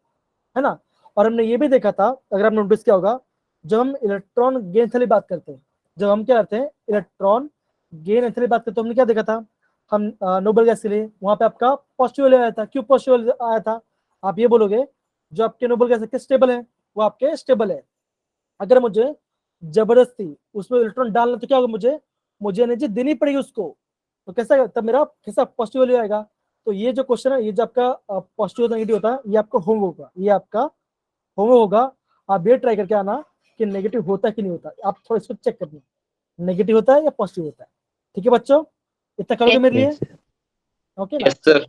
है ना। और हमने ये भी देखा था, अगर आपने नोटिस किया होगा, जब हम इलेक्ट्रॉन गेन थ्योरी बात करते हैं, जब हम क्या करते हैं इलेक्ट्रॉन गेन थ्योरी बात करते हैं, हमने क्या देखा था? हम नोबेल गैस के लिए वहां पे आपका पॉजिटिव वैल्यू आया था। क्यों पॉजिटिव वैल्यू आया था? आप ये बोलोगे जो आपके नोबेल गैस के स्टेबल है, वो आपके स्टेबल है। अगर मुझे जबरदस्ती उसमें इलेक्ट्रॉन डालना तो क्या होगा? मुझे एनर्जी देनी पड़ेगी उसको, तो कैसा, तब मेरा कैसा पॉजिटिव वैल्यू आएगा। तो ये जो क्वेश्चन है, ये जो आपका पॉजिटिव होता है नेगेटिव होता है, ये आपका होम होगा, ये आपका होम होगा। आप ये ट्राई करके आना कि नेगेटिव होता है कि नहीं होता, आप थोड़ा इसको चेक करना, नेगेटिव होता है या पॉजिटिव होता है। ठीक है बच्चों, इतना करोगे मेरे लिए? Yes sir. Okay. Yes sir.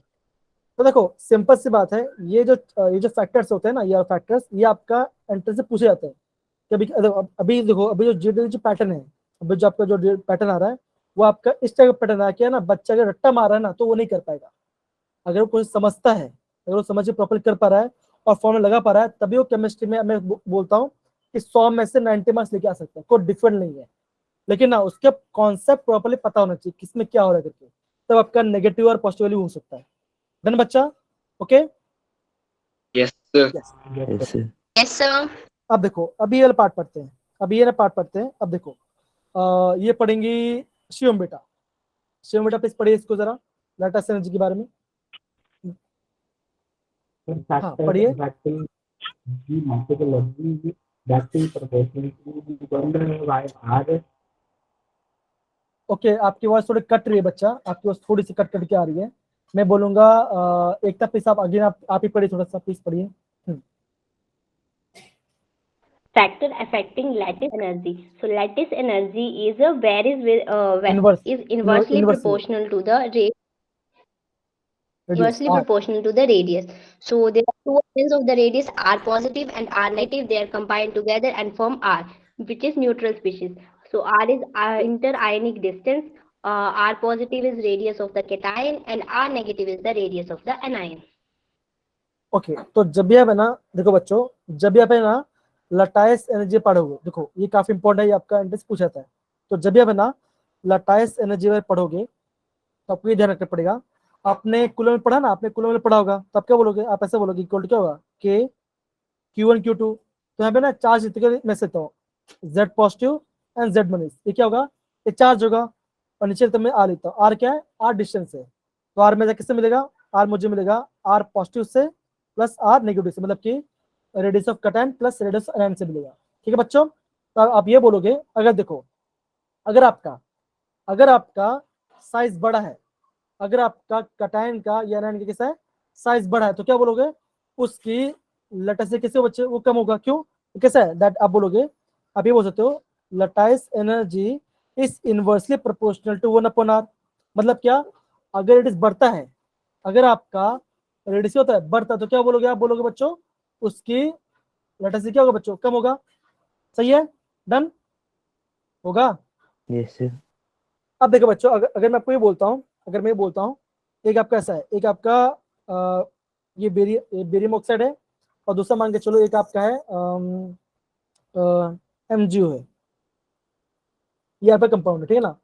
तो देखो सिंपल सी बात है, ये जो फैक्टर्स होते हैं ना, ये फैक्टर्स ये आपका एंट्रेंस से पूछे जाते हैं। अभी देखो, अभी जो पैटर्न है, अभी जो आपका जो पैटर्न आ रहा है, वो आपका इस टाइप का पैटर्न आ क्या है ना, बच्चा अगर रट्टा मार रहा है ना तो वो नहीं कर पाएगा। अगर वो कुछ समझता है, अगर वो समझ के प्रॉपर कर पा रहा है और फॉर्मूला लगा पा रहा है, तभी वो केमिस्ट्री में मैं बोलता हूँ कि 100 में से 90 मार्क्स लेके आ सकता है, कोई डिफरेंट नहीं है। लेकिन ना उसके कॉन्सेप्ट प्रॉपर्ली पता होना चाहिए, किसमें क्या हो रहा है करके, तब आपका नेगेटिव और पॉजिटिव वैल्यू हो सकता है। डन बच्चा? Okay Yes, sir. Yes. Yes, sir. Yes, sir. अब देखो अभी ये वाला पार्ट पढ़ते हैं, अभी ये वाला पार्ट पढ़ते हैं। अब देखो ये पढ़ेंगी शिवम बेटा। शिवम बेटा प्लीज पढ़िए इसको जरा, लैटिस एनर्जी के बारे में। हाँ पढ़िए। ओके आपकी आवाज थोड़ी कट रही है बच्चा, आपकी आवाज थोड़ी सी कट कट के आ रही है। मैं बोलूंगा एकता प्लीज आप अगेन आप ही पढ़िए, थोड़ा सा प्लीज पढ़िए। Factor affecting lattice energy. So lattice energy is Inverse. inversely Inversely. proportional to the Radius, inversely R. proportional to the radius. So there are two ends of the radius, R positive and R negative. They are combined together and form R, which is neutral species. So R is interionic distance. R positive is radius of the cation and R negative is the radius of the anion. Okay तो जब भी आप है ना, देखो बच्चों, जब भी आप है ना लटाइस एनर्जी पढ़ोगे, देखो ये काफी इंपॉर्टेंट है, ये आपका एंट्रेंस पूछा था। तो जब भी आप है ना लटाइस एनर्जी में पढ़ोगे तो आपको ये ध्यान रखना पड़ेगा। आपने कूलम में पढ़ा ना, आपने कूलम में पढ़ा होगा, तो आप क्या बोलोगे? आप ऐसे बोलोगे इक्वल टू क्या होगा? के Q1 Q2। तो यहाँ पे ना चार्ज मैं सकता हूँ Z positive and Z minus, ये क्या होगा? ये चार्ज होगा। और नीचे तो मैं R लेता हूँ, R क्या है? R डिस्टेंस है। तो R मेरा किससे मिलेगा? R मुझे मिलेगा R पॉजिटिव से प्लस R नेगेटिव से, मतलब कि radius of कटैन plus radius of anion से मिलेगा। ठीक है बच्चों? तो आप ये बोलोगे, अगर देखो अगर आपका साइज बड़ा है, अगर आपका कटैन का या एनायन का कैसा है साइज बड़ा है, तो क्या बोलोगे? उसकी लटाइस कैसे बच्चे वो कम होगा। क्यों? कैसा है दैट आप बोलोगे, आप ये बोल सकते हो lattice energy is inversely proportional to 1/r। मतलब क्या? अगर इट इज बढ़ता है, अगर आपका रेडियस होता है बढ़ता है, तो क्या बोलोगे? आप बोलोगे बच्चों उसकी लटाइस क्या होगा बच्चों? कम होगा। सही है? डन होगा? Yes, sir. अब देखो बच्चों, अगर मैं आपको ये बोलता हूँ, अगर मैं बोलता हूँ एक आपका ऐसा है, एक आपका ये बेरियम ऑक्साइड है, और दूसरा मान के चलो एक आपका है MgO है, ये आपका कंपाउंड है। ठीक है ना?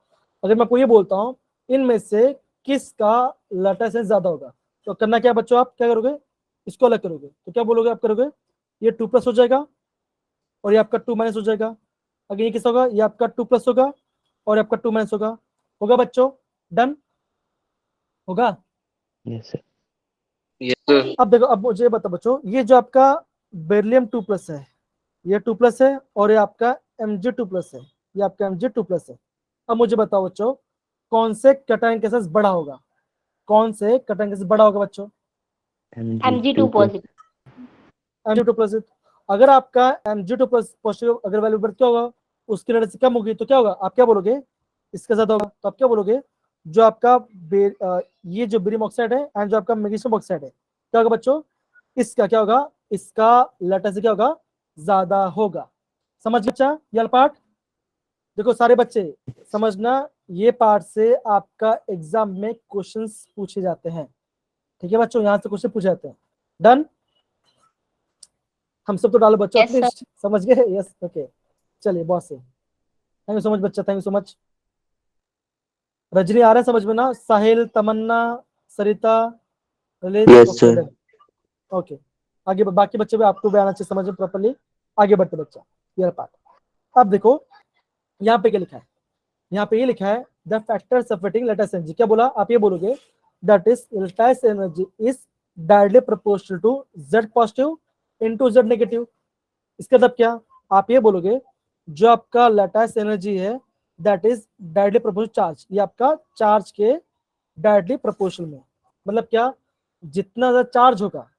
अगर मैं आपको ये बोलता हूँ इनमें से किसका लटाइस ज्यादा होगा, तो करना क्या बच्चों? आप क्या करोगे? इसको अलग करोगे। तो क्या बोलोगे? आप करोगे ये 2+ हो जाएगा और ये आपका 2- हो जाएगा। अगर ये किसका होगा? ये आपका 2+ होगा और आपका 2- होगा। होगा बच्चों? डन होगा? Yes, sir. Yes, sir. अब देखो, अब मुझे बताओ बच्चों, ये जो आपका बेरिलियम 2+ है, ये 2+ है, और ये आपका Mg2+ है, ये आपका Mg2+ है। अब मुझे बताओ बच्चों कौन से कटायन के साथ बड़ा होगा? कौन से कटायन के साथ बड़ा होगा बच्चों? Mg2 positive. Mg2+। अगर आपका Mg2+ पॉजिटिव अगर वैल्यू बढ़ क्या होगा? उसकी रेडियस कम होगी, तो क्या होगा? आप क्या बोलोगे? इसके साथ होगा। तो आप क्या बोलोगे? जो आपका ये जो बेरियम ऑक्साइड है एंड जो आपका मैग्नीशियम ऑक्साइड है, क्या होगा बच्चों? इसका क्या होगा? इसका लटाइस क्या होगा? ज्यादा होगा। समझ बच्चा ये वाला पार्ट? देखो सारे बच्चे समझना, ये पार्ट से आपका एग्जाम में क्वेश्चंस पूछे जाते हैं। ठीक है बच्चों? यहाँ से क्वेश्चन पूछे जाते हैं। डन? हम सब तो डालो बच्चों Yes, sir. एटलीस्ट, समझ गए? यस ओके चलिए बहुत सही, थैंक यू सो मच बच्चा, thank you so much. Rajni आ रहा है समझ में ना? Sahil, Tamanna, Sarita, Lalit? Yes, okay sir. Done. Okay आगे बाकी बच्चे भी आपको भी आना चाहिए समझ में प्रॉपर्ली। आगे बढ़ते बच्चा, ये पार्ट। अब देखो यहाँ पे क्या लिखा है, यहाँ पे ये लिखा है the factor affecting lattice energy. क्या बोला? आप ये बोलोगे that is lattice energy is directly proportional to Z positive into Z negative. इसका मतलब क्या? आप ये बोलोगे जो आपका लटाइस एनर्जी है that is directly proportional charge, ये आपका चार्ज के डायरेक्टली प्रोपोर्शनल में। मतलब क्या? जितना ज्यादा चार्ज होगा,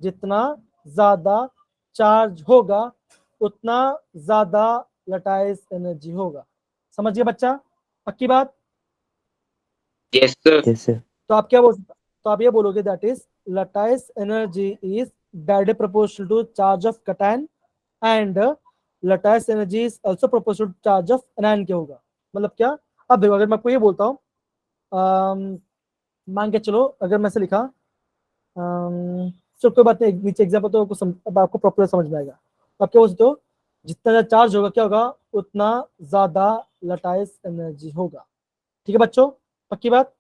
जितना ज्यादा चार्ज होगा उतना ज्यादा लटाइस एनर्जी होगा। समझ गए बच्चा? पक्की बात? Yes, sir. Yes, sir. तो आप क्या बोल, तो आप ये बोलोगे that is lattice energy is directly proportional to charge of cation and lattice energy is also proportional to charge of anion के होगा। मतलब क्या? अब देखो अगर मैं आपको ये बोलता हूँ मान के चलो, अगर मैं से लिखा चलो कोई बात नहीं, नीचे एग्जाम्पल तो अब आपको प्रॉपर समझ में आएगा। तो आप क्या बोल सकते हो? जितना ज्यादा चार्ज होगा क्या होगा? उतना ज्यादा लटाइस एनर्जी होगा। ठीक है बच्चों? पक्की बात?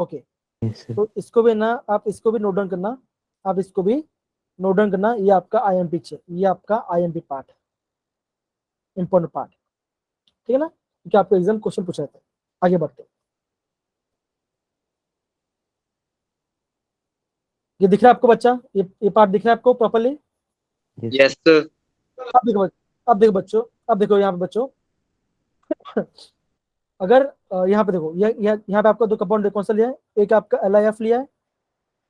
Okay Yes, sir. तो इसको भी ना आप इसको भी नोट डाउन करना, आप इसको भी नोट डाउन करना। ये आपका आईएमपी ये आपका आईएमपी पार्ट, इंपॉर्टेंट पार्ट, ठीक है ना, क्योंकि आपको एग्जाम क्वेश्चन पूछ रहे थे। आगे बढ़ते हैं। ये दिख रहा है आपको बच्चा, ये पार्ट दिख रहा है आपको प्रॉपर्ली? Yes, Yes, sir. अब देखो बच्चों, अब देखो यहाँ पे बच्चों, अगर यहाँ पे देखो, यहाँ पे आपका दो कंपाउंड कौन सा लिया है, एक आपका LiF लिया है,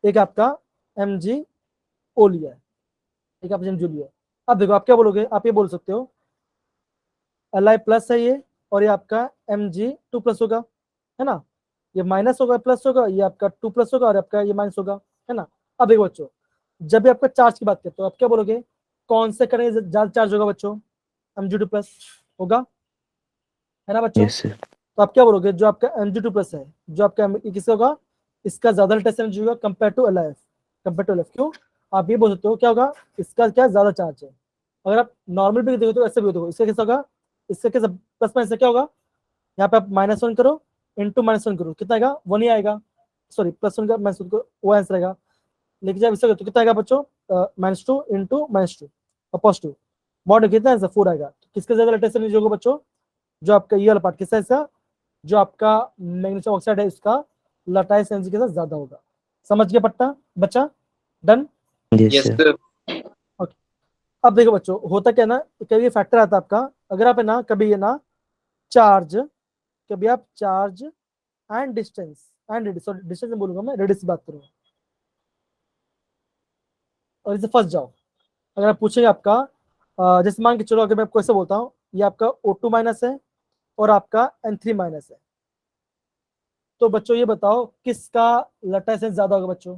एक आपका MgO लिया है, एक आपका MgO लिया है। अब देखो आप क्या बोलोगे, आप ये बोल सकते हो Li प्लस है ये, और ये आपका Mg2+ होगा, है ना, ये माइनस होगा प्लस होगा, ये आपका 2+ होगा और आपका ये माइनस होगा, है ना। अब देखो बच्चों, जब भी आपका चार्ज की बात करते हो आप क्या बोलोगे, कौन से करंट ज्यादा चार्ज होगा बच्चों, Mg2+ होगा, है ना बच्चों। yes, sir. तो आप क्या बोलोगे, जो आपका Mg2+ है, जो आपका किससे होगा, इसका ज्यादा लेटेस्ट एनर्जी होगा compare to LiF, compare to LiF। क्यों, आप ये बोल सकते हो क्या होगा, इसका क्या ज्यादा चार्ज है। अगर आप नॉर्मल भी देखो तो ऐसे भी देखो, इसका कैसा होगा, इसका कैसा प्लस माइनस क्या होगा, यहाँ पे आप -1 करो इंटू -1 करो, कितना आएगा, 1 ही आएगा, सॉरी +1 का -1 को वो आंसर आएगा। लेकिन जब इसका तो कितना आएगा बच्चों, -2 इंटू -2 और पॉजिटिव मॉड कितना आंसर 4 आएगा। तो किसका ज्यादा लेटेस्ट एनर्जी होगा बच्चों, जो आपका ये वाला पार्ट किसका है, इसका जो आपका मैग्नीशियम ऑक्साइड है, इसका लटाइस एनर्जी के साथ ज्यादा होगा। समझ गया पट्टा बच्चा, done. Yes, Yes, sir. sir. अब देखो बच्चों, होता क्या ना, कभी फैक्टर आता है आपका, अगर आप है ना कभी ये ना चार्ज, कभी आप charge and distance and radius, sorry distance में बोलूंगा मैं, रेडियस की बात करूंगा, और इसे फंस जाओ। अगर आप पूछेंगे आपका जैसे मान के चलो, अगर मैं आपको ऐसे बोलता हूँ ये आपका O2- है और आपका N3- है, तो बच्चों ये बताओ किसका लटाइसेंस ज्यादा होगा बच्चों,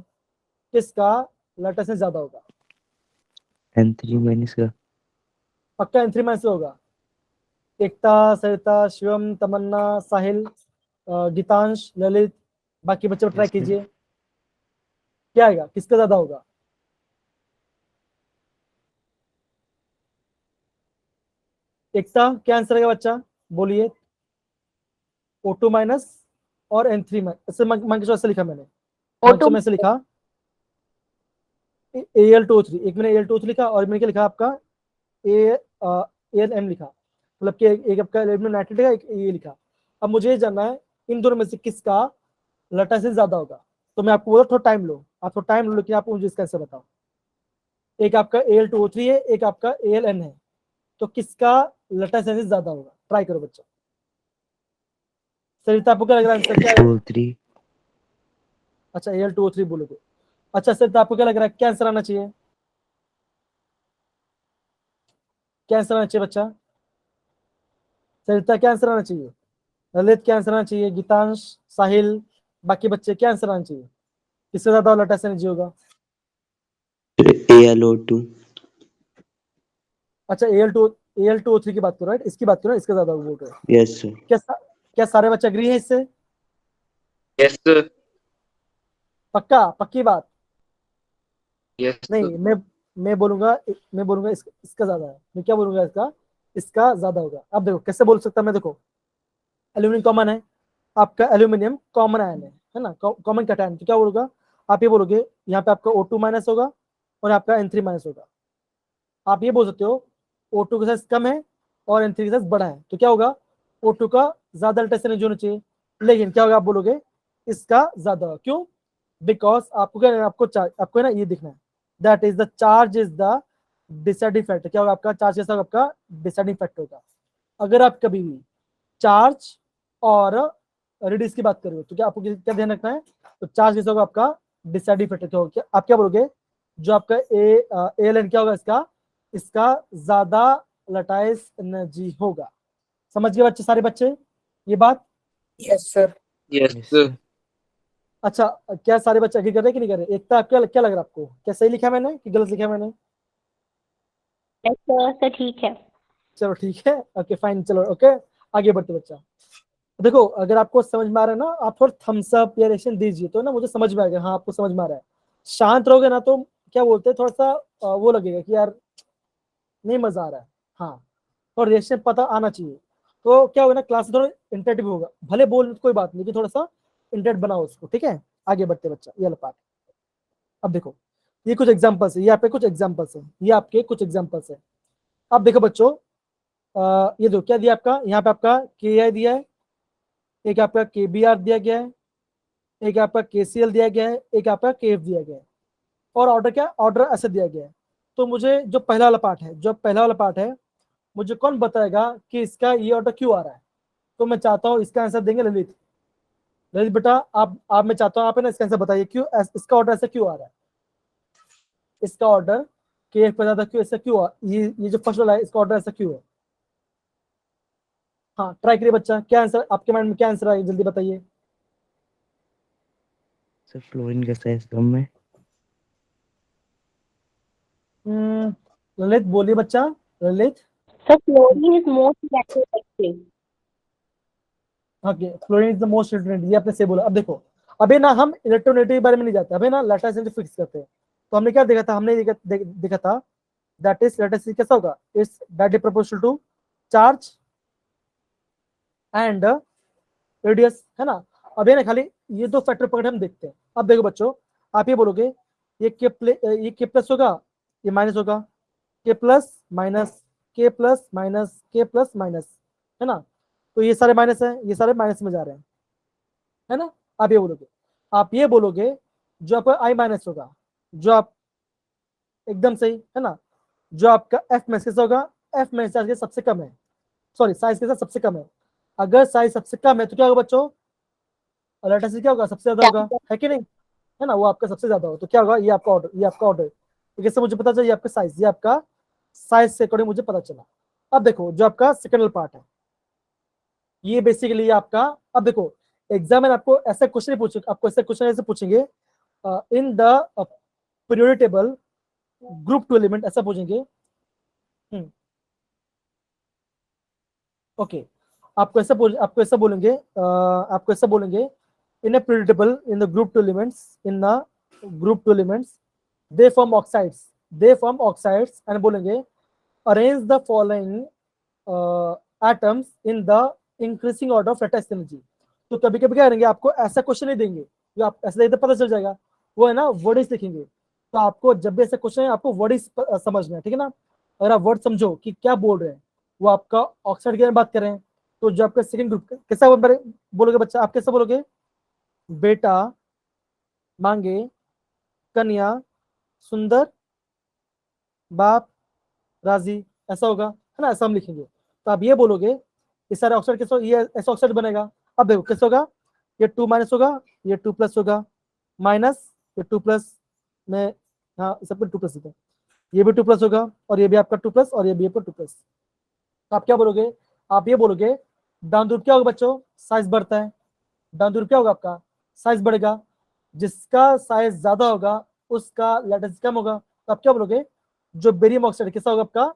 किसका लटाइसेंस ज्यादा होगा, N3 minus का. पक्का N3- होगा। एकता, सरिता, शिवम, तमन्ना, साहिल, गीतांश, ललित, बाकी बच्चे ट्राई Yes, sir. कीजिए क्या आएगा, किसका ज्यादा होगा। एकता क्या आंसर आएगा बच्चा, बोलिए। O2- और N3- ऐसे मान के चलो ऐसे लिखा मैंने, मान के चलो मैं ऐसे लिखा Al2O3, एक मैंने Al2O3 लिखा और मैंने क्या लिखा आपका AlM लिखा, मतलब कि एक आपका एल्यूमिनियम नाइट्रेट लिखा, एक ये लिखा। अब मुझे ये जानना है इन दोनों में से किसका लटाइसेंस ज्यादा होगा। तो मैं आपको बोला थोड़ा टाइम लो, आप थोड़ा टाइम लो, लेकिन आप मुझे इसका आंसर बताओ। एक आपका Al2O3 है, एक आपका AlN है, तो किसका लटाइसेंस ज्यादा होगा, ट्राई करो बच्चा। सरिता आपको क्या लग रहा है आंसर क्या है? O3. अच्छा Al2O3 बोलोगे। अच्छा सरिता आपको क्या लग रहा है, क्या आंसर आना चाहिए, क्या आंसर आना चाहिए बच्चा, सरिता क्या आंसर आना चाहिए, ललित क्या आंसर आना चाहिए, गीतांश, साहिल, बाकी बच्चे क्या आंसर आना चाहिए, किससे ज्यादा लटाइस एनर्जी होगा। AlO2. अच्छा Al2O3 की बात करो, राइट, इसकी बात करो, इसका ज्यादा बोल रहे हो। Yes, sir. क्या सारे बच्चे एग्री है इससे, Yes, sir. पक्का, पक्की बात। Yes, sir. नहीं मैं बोलूंगा इसका ज्यादा है, मैं क्या बोलूंगा, इसका ज्यादा होगा। अब देखो कैसे बोल सकता मैं, देखो एल्यूमिनियम कॉमन है, आपका एल्यूमिनियम कॉमन आयन है ना, कॉमन कैटायन, तो क्या बोलोगा, आप ये बोलोगे यहाँ पे आपका O2- होगा और आपका N3- होगा। आप ये बोल सकते हो O2 का साइज कम है और N3 का साइज बड़ा है, तो क्या होगा, O2 का ज्यादा अल्ट्रेशन एनर्जी होना चाहिए, लेकिन क्या होगा, आप बोलोगे इसका ज्यादा होगा। क्यों, बिकॉज आपको क्या, आपको है ना ये दिखना है, that is the charge is the deciding factor. क्या होगा, आपका चार्ज कैसा होगा, आपका डिसाइडिंग फैक्टर होगा। अगर आप कभी भी चार्ज और रेडियस की बात करोगे तो क्या आपको क्या ध्यान रखना है, तो चार्ज कैसा होगा, आपका डिसाइडिंग फैक्टर होगा। आप क्या बोलोगे, जो आपका AlN क्या होगा, इसका ज्यादा लटाइस एनर्जी होगा। समझ गए बच्चे, सारे बच्चे ये बात। Yes sir. Yes, Yes, sir. sir. अच्छा क्या सारे बच्चे एग्री कर रहे हैं कि नहीं कर रहे, एकता क्या लग रहा है आपको, क्या सही लिखा मैंने कि गलत लिखा मैंने। Yes, sir. सर ठीक है। चलो ठीक है, ओके फाइन, चलो ओके आगे बढ़ते बच्चा। देखो अगर आपको समझ में आ रहा है ना, आप थोड़ा थम्स अप या रिएक्शन दीजिए तो ना मुझे समझ में आ गया, हाँ आपको समझ में आ रहा है। शांत रहोगे ना तो क्या बोलते हैं, थोड़ा सा वो लगेगा कि यार नहीं मजा आ रहा है। हाँ, और रिएक्शन पता आना चाहिए, तो क्या होगा ना, क्लास थोड़ा इंटरेक्टिव होगा, भले बोल कोई बात नहीं, लेकिन थोड़ा सा इंटरनेट बनाओ उसको, ठीक है। आगे बढ़ते बच्चा, ये वाला पार्ट। अब देखो ये कुछ एग्जांपल्स है, ये आपके कुछ एग्जांपल्स है, ये आपके कुछ एग्जांपल्स है। अब देखो बच्चों, ये दो क्या दिया आपका, यहाँ पे आपका के आई दिया है, एक आपका के बी आर दिया गया है, एक आपका के सी एल दिया गया है, एक आपका के एफ दिया गया है, और ऑर्डर क्या, ऑर्डर ऐसे दिया गया है। तो मुझे जो पहला वाला पार्ट है, जो पहला वाला पार्ट है, मुझे कौन बताएगा कि इसका ये ऑर्डर क्यों आ रहा है। तो मैं चाहता हूँ इसका आंसर देंगे ललित। ललित बेटा आप मैं चाहता हूँ आप है ना इसका आंसर बताइए, क्यों इसका ऑर्डर ऐसा क्यों आ रहा है, इसका ऑर्डर के एफ पे ज्यादा क्यों ऐसा क्यों ये जो फर्स्ट वाला है इसका ऑर्डर ऐसा क्यों है। हाँ ट्राई करिए बच्चा, क्या आंसर आपके माइंड में, क्या आंसर आएगा जल्दी बताइए। सर फ्लोरीन का साइज कम है। ललित बोलिए बच्चा, Lalit. Sir, fluorine is most electronegative. Okay, fluorine is the most electronegative, ये आपने सही बोला। अब देखो, अभी ना हम इलेक्ट्रोनेगेटिव के बारे में नहीं जाते, अभी ना लैटिस फिक्स करते हैं। तो हमने क्या देखा था, हमने देखा था दैट इज लैटिस कैसा होगा, it's directly proportional to charge and radius, है ना। अब ये ना खाली ये दो फैक्टर पकड़ हम देखते हैं। अब देखो बच्चों, आप ये बोलोगे ये के प्लस होगा, ये माइनस होगा, के प्लस माइनस, के प्लस माइनस, के प्लस माइनस, है ना। तो ये सारे माइनस है, ये सारे माइनस में जा रहे हैं, है ना। आप ये बोलोगे जो आपका आई माइनस होगा, जो आप एकदम सही है ना, जो आपका एफ में कैसा होगा, एफ में चार्ज के सबसे कम है, सॉरी साइज के साथ सबसे कम है। अगर साइज सबसे कम है तो क्या होगा बच्चों, लैटिस क्या होगा, सबसे ज्यादा होगा, है कि नहीं, है ना। वो आपका सबसे ज्यादा हो तो क्या होगा, ये आपका ऑर्डर, ये आपका ऑर्डर। तो कैसे मुझे पता चला, ये आपका साइज, ये आपका साइज से अकॉर्डिंग मुझे पता चला। अब देखो जो आपका सेकेंड पार्ट है, ये बेसिकली आपका, अब देखो एग्जाम में आपको ऐसा क्वेश्चन पूछे, आपको ऐसा क्वेश्चन ऐसे पूछेंगे in the periodic table group two element, ऐसा पूछेंगे। ओके, आपको ऐसा बोलेंगे in a periodic table in the group two elements, they form oxides and बोलेंगे arrange the following atoms in the increasing order of lattice energy. तो कभी कभी क्या करेंगे, आपको ऐसा क्वेश्चन नहीं देंगे, जो आप ऐसा देते पता चल जाएगा, वो है ना वर्डिस लिखेंगे। तो आपको जब भी ऐसा क्वेश्चन है आपको वर्डिस समझना है, ठीक है ना। अगर आप वर्ड समझो कि क्या बोल रहे हैं, वो आपका ऑक्साइड के बारे में बात कर रहे हैं, तो जो आपका सेकंड ग्रुप कैसा बोलोगे बच्चा, आप कैसा बोलोगे, बेटा मांगे कन्या सुंदर बाप राजी, ऐसा होगा, है ना, ऐसा हम लिखेंगे। तो आप ये बोलोगे ये सारे ऑक्साइड कैसे, ये ऐसा ऑक्साइड बनेगा। अब देखो कैसे होगा, ये 2 माइनस होगा, ये 2 प्लस होगा, माइनस ये 2 प्लस में, हाँ सब पे 2 प्लस होता है, ये भी 2 प्लस होगा, और ये भी आपका 2 प्लस, और ये भी आपका 2 प्लस। तो आप क्या बोलोगे, आप ये बोलोगे दान दूर क्या होगा बच्चों, साइज बढ़ता है, दान दूर क्या होगा आपका, साइज बढ़ेगा, जिसका साइज ज्यादा होगा उसका लैटिस कम होगा। तो आप क्या बोलोगे, जो बेरियम ऑक्साइड कैसा होगा आपका,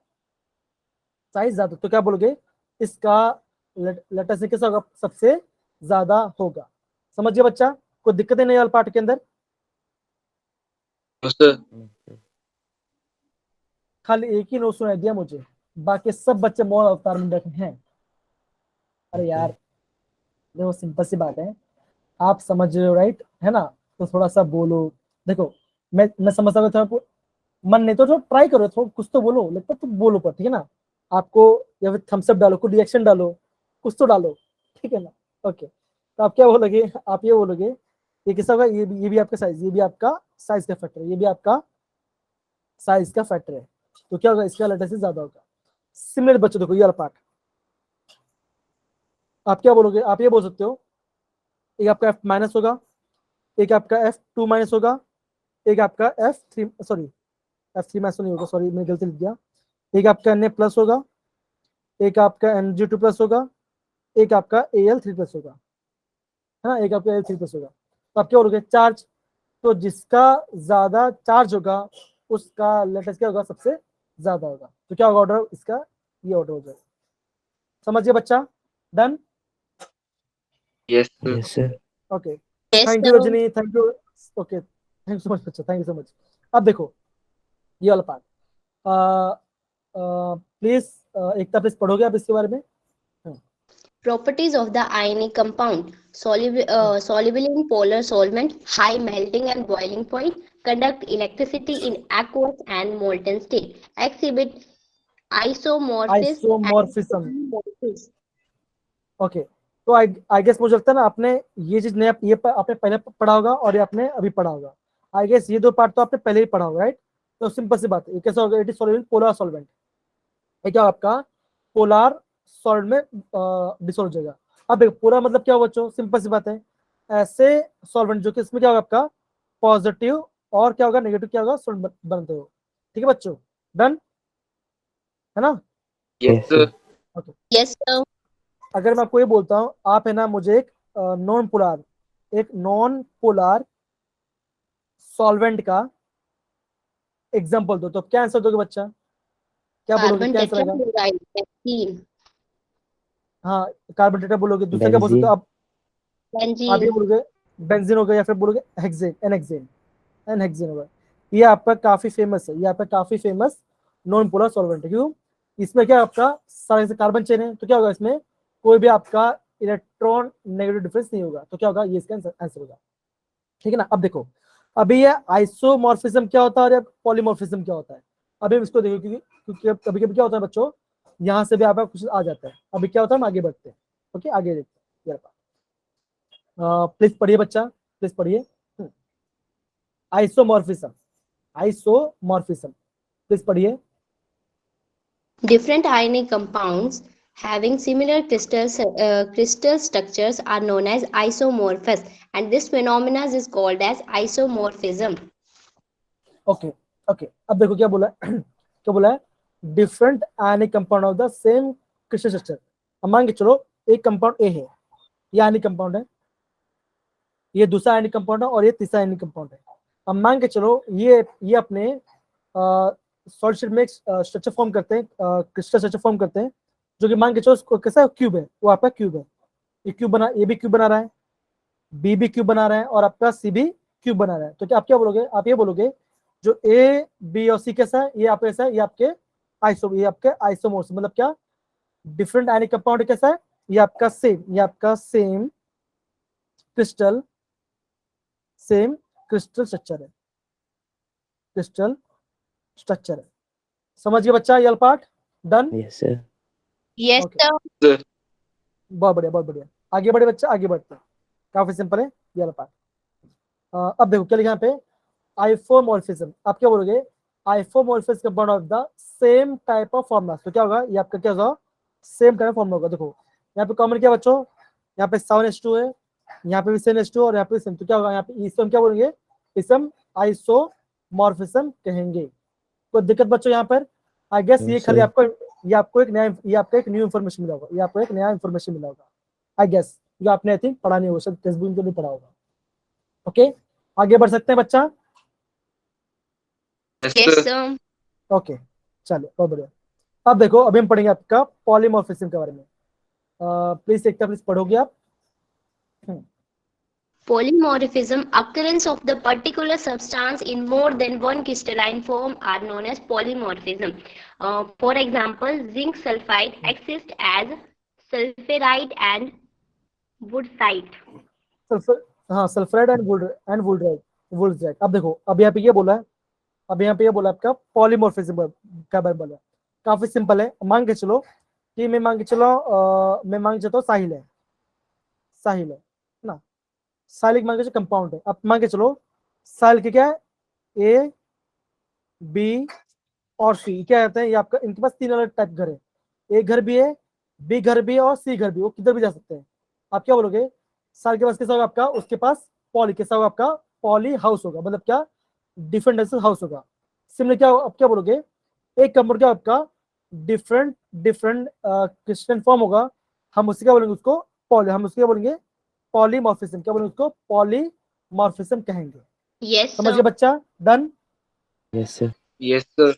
साइज ज्यादा, तो क्या बोलोगे, इसका लैटिस कैसा होगा, सबसे ज्यादा होगा। समझिए बच्चा, कोई दिक्कत नहीं वाला पार्ट के अंदर, सर खाली एक ही नो सुनाई दिया मुझे, बाकी सब बच्चे मौन अवतार में बैठे हैं। अरे यार देखो सिंपल सी बात है, आप समझ रहे हो राइट, है ना, तो थोड़ा सा बोलो। देखो मैं समझता हूँ, थोड़ा मन नहीं तो ट्राई करो, थोड़ा कुछ तो बोलो, लगता तो बोलो पर, ठीक है ना। आपको या फिर थम्स अप डालो, कुछ रिएक्शन डालो, कुछ तो डालो, ठीक है ना। ओके, तो आप क्या बोलोगे, आप ये बोलोगे ये कैसा होगा, ये भी आपका साइज, ये भी आपका साइज का फैक्टर है, ये भी आपका साइज का फैक्टर है। तो क्या होगा, इसका लैटिस ज्यादा होगा। सिमिलर बच्चों देखो ये वाला पार्ट, आप क्या बोलोगे, आप ये बोल सकते हो एक आपका एफ माइनस होगा, एक आपका F2 माइनस होगा, एक आपका F3, सॉरी F3 माइनस नहीं होगा, सॉरी मैंने गलती लिख दिया, एक आपका Na प्लस होगा, एक आपका Mg2 प्लस होगा, एक आपका Al3 प्लस होगा, है ना, एक आपका Al3 प्लस होगा। तो आप क्या बोलोगे, चार्ज, तो जिसका ज्यादा चार्ज होगा उसका लैटिस क्या होगा, सबसे ज्यादा होगा। तो क्या होगा ऑर्डर इसका, ये ऑर्डर हो जाएगा। समझिए बच्चा, done. Yes yes sir. Okay, Yes, thank you sir. Rajni, thank you. Okay, thank you so much बच्चा, थैंक यू सो मच। अब देखो ये वाला पार्ट, प्लीज एकता प्लीज पढ़ोगे आप इसके बारे में। Properties of the ionic compound: soluble in polar solvent, high melting and boiling point, conduct electricity in aqueous and molten state, exhibit isomorphism and isomorphism. polymorphism. Okay, तो I guess मुझे लगता है ना आपने ये चीज नया आपने पहले पढ़ा होगा और ये आपने अभी पढ़ा होगा। आई गेस ये दो पार्ट तो आपने पहले ही पढ़ा होगा, राइट? तो सिंपल सी बात है, ये कैसा होगा? It is soluble in polar solvent. ये क्या होगा आपका? पोलर सॉल्ट में डिसॉल्व हो जाएगा। अब देखो पोलर मतलब क्या होगा बच्चों? सिंपल सी बात है, ऐसे सॉल्वेंट जो कि इसमें क्या होगा आपका? पॉजिटिव और क्या होगा? नेगेटिव क्या होगा? सॉल्ट बनते हो। ठीक है बच्चों, डन है ना? Yes, Yes, sir. sir. Yes, sir. अगर मैं आपको ये बोलता हूँ, आप है ना मुझे एक नॉन पोलर सॉल्वेंट का एग्जांपल दो, तो क्या आंसर दोगे बच्चा? क्या बोलोगे? Carbon क्या आंसर आएगा? tetrachloride, benzene, हाँ, कार्बन टेट्रा बोलोगे, दूसरा क्या बोल सकते हो आप? आप ये benzene. बोलोगे बेंजीन होगा या फिर बोलोगे हेक्सेन, एनहेक्सेन होगा। ये आपका काफी फेमस है, ये आपका काफी फेमस नॉन पोलर सॉल्वेंट है। क्यों? इसमें क्या आपका सारे से कार्बन चेन है, तो क्या होगा इसमें? कोई भी आपका इलेक्ट्रॉन नेगेटिव डिफरेंस नहीं होगा, तो क्या होगा? ये इसका आंसर होगा। ठीक है ना? अब देखो, अभी ये आइसोमॉर्फिज्म क्या होता है और पॉलीमॉर्फिज्म क्या होता है? अभी हम इसको देखो, क्योंकि कभी कभी क्या होता है बच्चों, यहाँ से भी आपका कुछ आ जाता है। अभी क्या होता है, हम आगे बढ़ते हैं। ओके, आगे देखते हैं। प्लीज पढ़िए बच्चा, प्लीज पढ़िए। आइसोमॉर्फिज्म, प्लीज पढ़िए। Different ionic compounds having similar crystal structures are known as isomorphous, and this phenomenon is called as isomorphism. Okay okay, अब देखो क्या बोला है क्या बोला है? Different ionic compound of the same crystal structure. अब मान के चलो एक कंपाउंड ए है, ये आयनिक कंपाउंड है, ये दूसरा आयनिक कंपाउंड है और ये तीसरा आयनिक कंपाउंड है। अब मान के चलो ये अपने सॉलिड स्टेट में स्ट्रक्चर फॉर्म करते हैं, क्रिस्टल स्ट्रक्चर फॉर्म करते हैं, जो कि मान के चलो उसको कैसा क्यूब है, वो आपका क्यूब है। ये भी क्यूब बना रहा है, बी भी क्यूब बना रहा है और आपका सी भी क्यूब बना रहा है। तो क्या आप क्या बोलोगे? आप ये बोलोगे जो ए बी और सी कैसा है, ये आप ऐसा है, ये आपके आइसोमोर्स, मतलब क्या? डिफरेंट आयनिक कंपाउंड कैसा है? ये आपका सेम क्रिस्टल स्ट्रक्चर है। समझ गए बच्चा ये part? Done? Yes, sir. Yes, Okay. sir. बहुत बढ़िया। आगे बढ़े बच्चा, आगे बढ़ते हैं। काफी सिंपल है ये वाला पार्ट। अब देखो क्या लिखा यहाँ पे? आइसोमॉर्फिज्म। आप क्या बोलोगे? Isomorphism compound of the same type of formula. तो क्या होगा? ये आपका क्या होगा? सेम टाइप ऑफ फॉर्मूला होगा। देखो यहाँ पे कॉमन क्या बच्चों? यहाँ पे 7H2 है, यहाँ पे भी 7H2 और यहाँ पे सेम। तो क्या होगा? यहाँ पे इसे हम क्या बोलेंगे? इसे हम आइसोमॉर्फिज्म कहेंगे। कोई दिक्कत बच्चों यहाँ पर? आई गेस No, ये खाली sir. आपको एक न्यू इन्फॉर्मेशन मिला होगा, ये आपको एक नया इन्फॉर्मेशन मिला होगा आई गेस, जो आपने आई थिंक पढ़ा नहीं होगा, शायद टेक्स्ट बुक में नहीं पढ़ा होगा। ओके, आगे बढ़ सकते हैं बच्चा? Yes, Yes, sir. sir. Okay, चलिए बहुत बढ़िया। अब देखो, अभी हम पढ़ेंगे आपका पॉलीमॉर्फिज्म के बारे में। प्लीज एक प्लीज पढ़ोगे आप? Polymorphism, occurrence of the particular substance in more than one crystalline form, are known as polymorphism. For example, zinc sulfide exists as sulfuride and woodsite. Sulphur, हाँ, सल्फराइड एंड वुल्ड्राइड। अब देखो, अब यहाँ पे ये बोला है, आपका पॉलीमॉर्फिज्म का बारे में बोला है। काफी सिंपल है। मान के चलो कि मैं मान के चलता हूँ साहिल है ना। साहिल एक मान के चलो कंपाउंड है। अब मान के चलो साहिल के क्या है? ए बी और सी क्या कहते हैं? ये आपका, इनके पास 3 अलग टाइप घर है। ए घर भी है, बी घर भी है और सी घर भी, वो किधर भी जा सकते हैं। आप क्या बोलोगे? साहिल के पास कैसा होगा आपका? उसके पास कैसा होगा आपका? पॉली हाउस होगा, मतलब क्या? डिफरेंट हाउस होगा। सिमिलर क्या आप क्या बोलोगे? एक कंपाउंड क्या आपका? डिफरेंट क्रिस्टल फॉर्म होगा, हम उससे क्या बोलेंगे? उसको हम उसके क्या बोलेंगे? पॉलीमॉर्फिज्म। क्या बोलेंगे उसको? पॉलीमॉर्फिज्म कहेंगे। Yes, समझ sir. गए बच्चा? Done? Yes, sir. Yes, sir.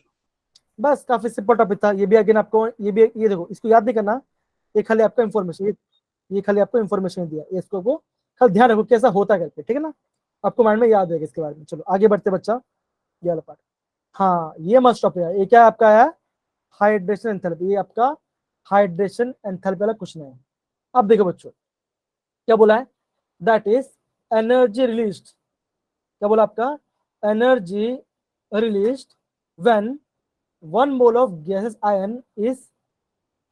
बस काफी सिंपल टॉपिक था ये भी। अगेन आपको ये देखो, इसको याद नहीं करना, ये खाली आपका इन्फॉर्मेशन, ये खाली आपको इन्फॉर्मेशन दिया, इसको को खाली ध्यान रखो कैसा होता करके, ठीक है ना? आपको माइंड में याद रहेगा इसके बारे में। चलो आगे बढ़ते बच्चा, ये वाला पार्ट। हाँ, ये मस्ट टॉपिक है। ये क्या आपका है? Hydration enthalpy. ये आपका हाइड्रेशन एंथैल्पी वाला क्वेश्चन है। अब देखो बच्चों क्या बोला है, दैट इज एनर्जी रिलीज्ड, क्या बोला आपका, energy released when 1 mole of gaseous ion is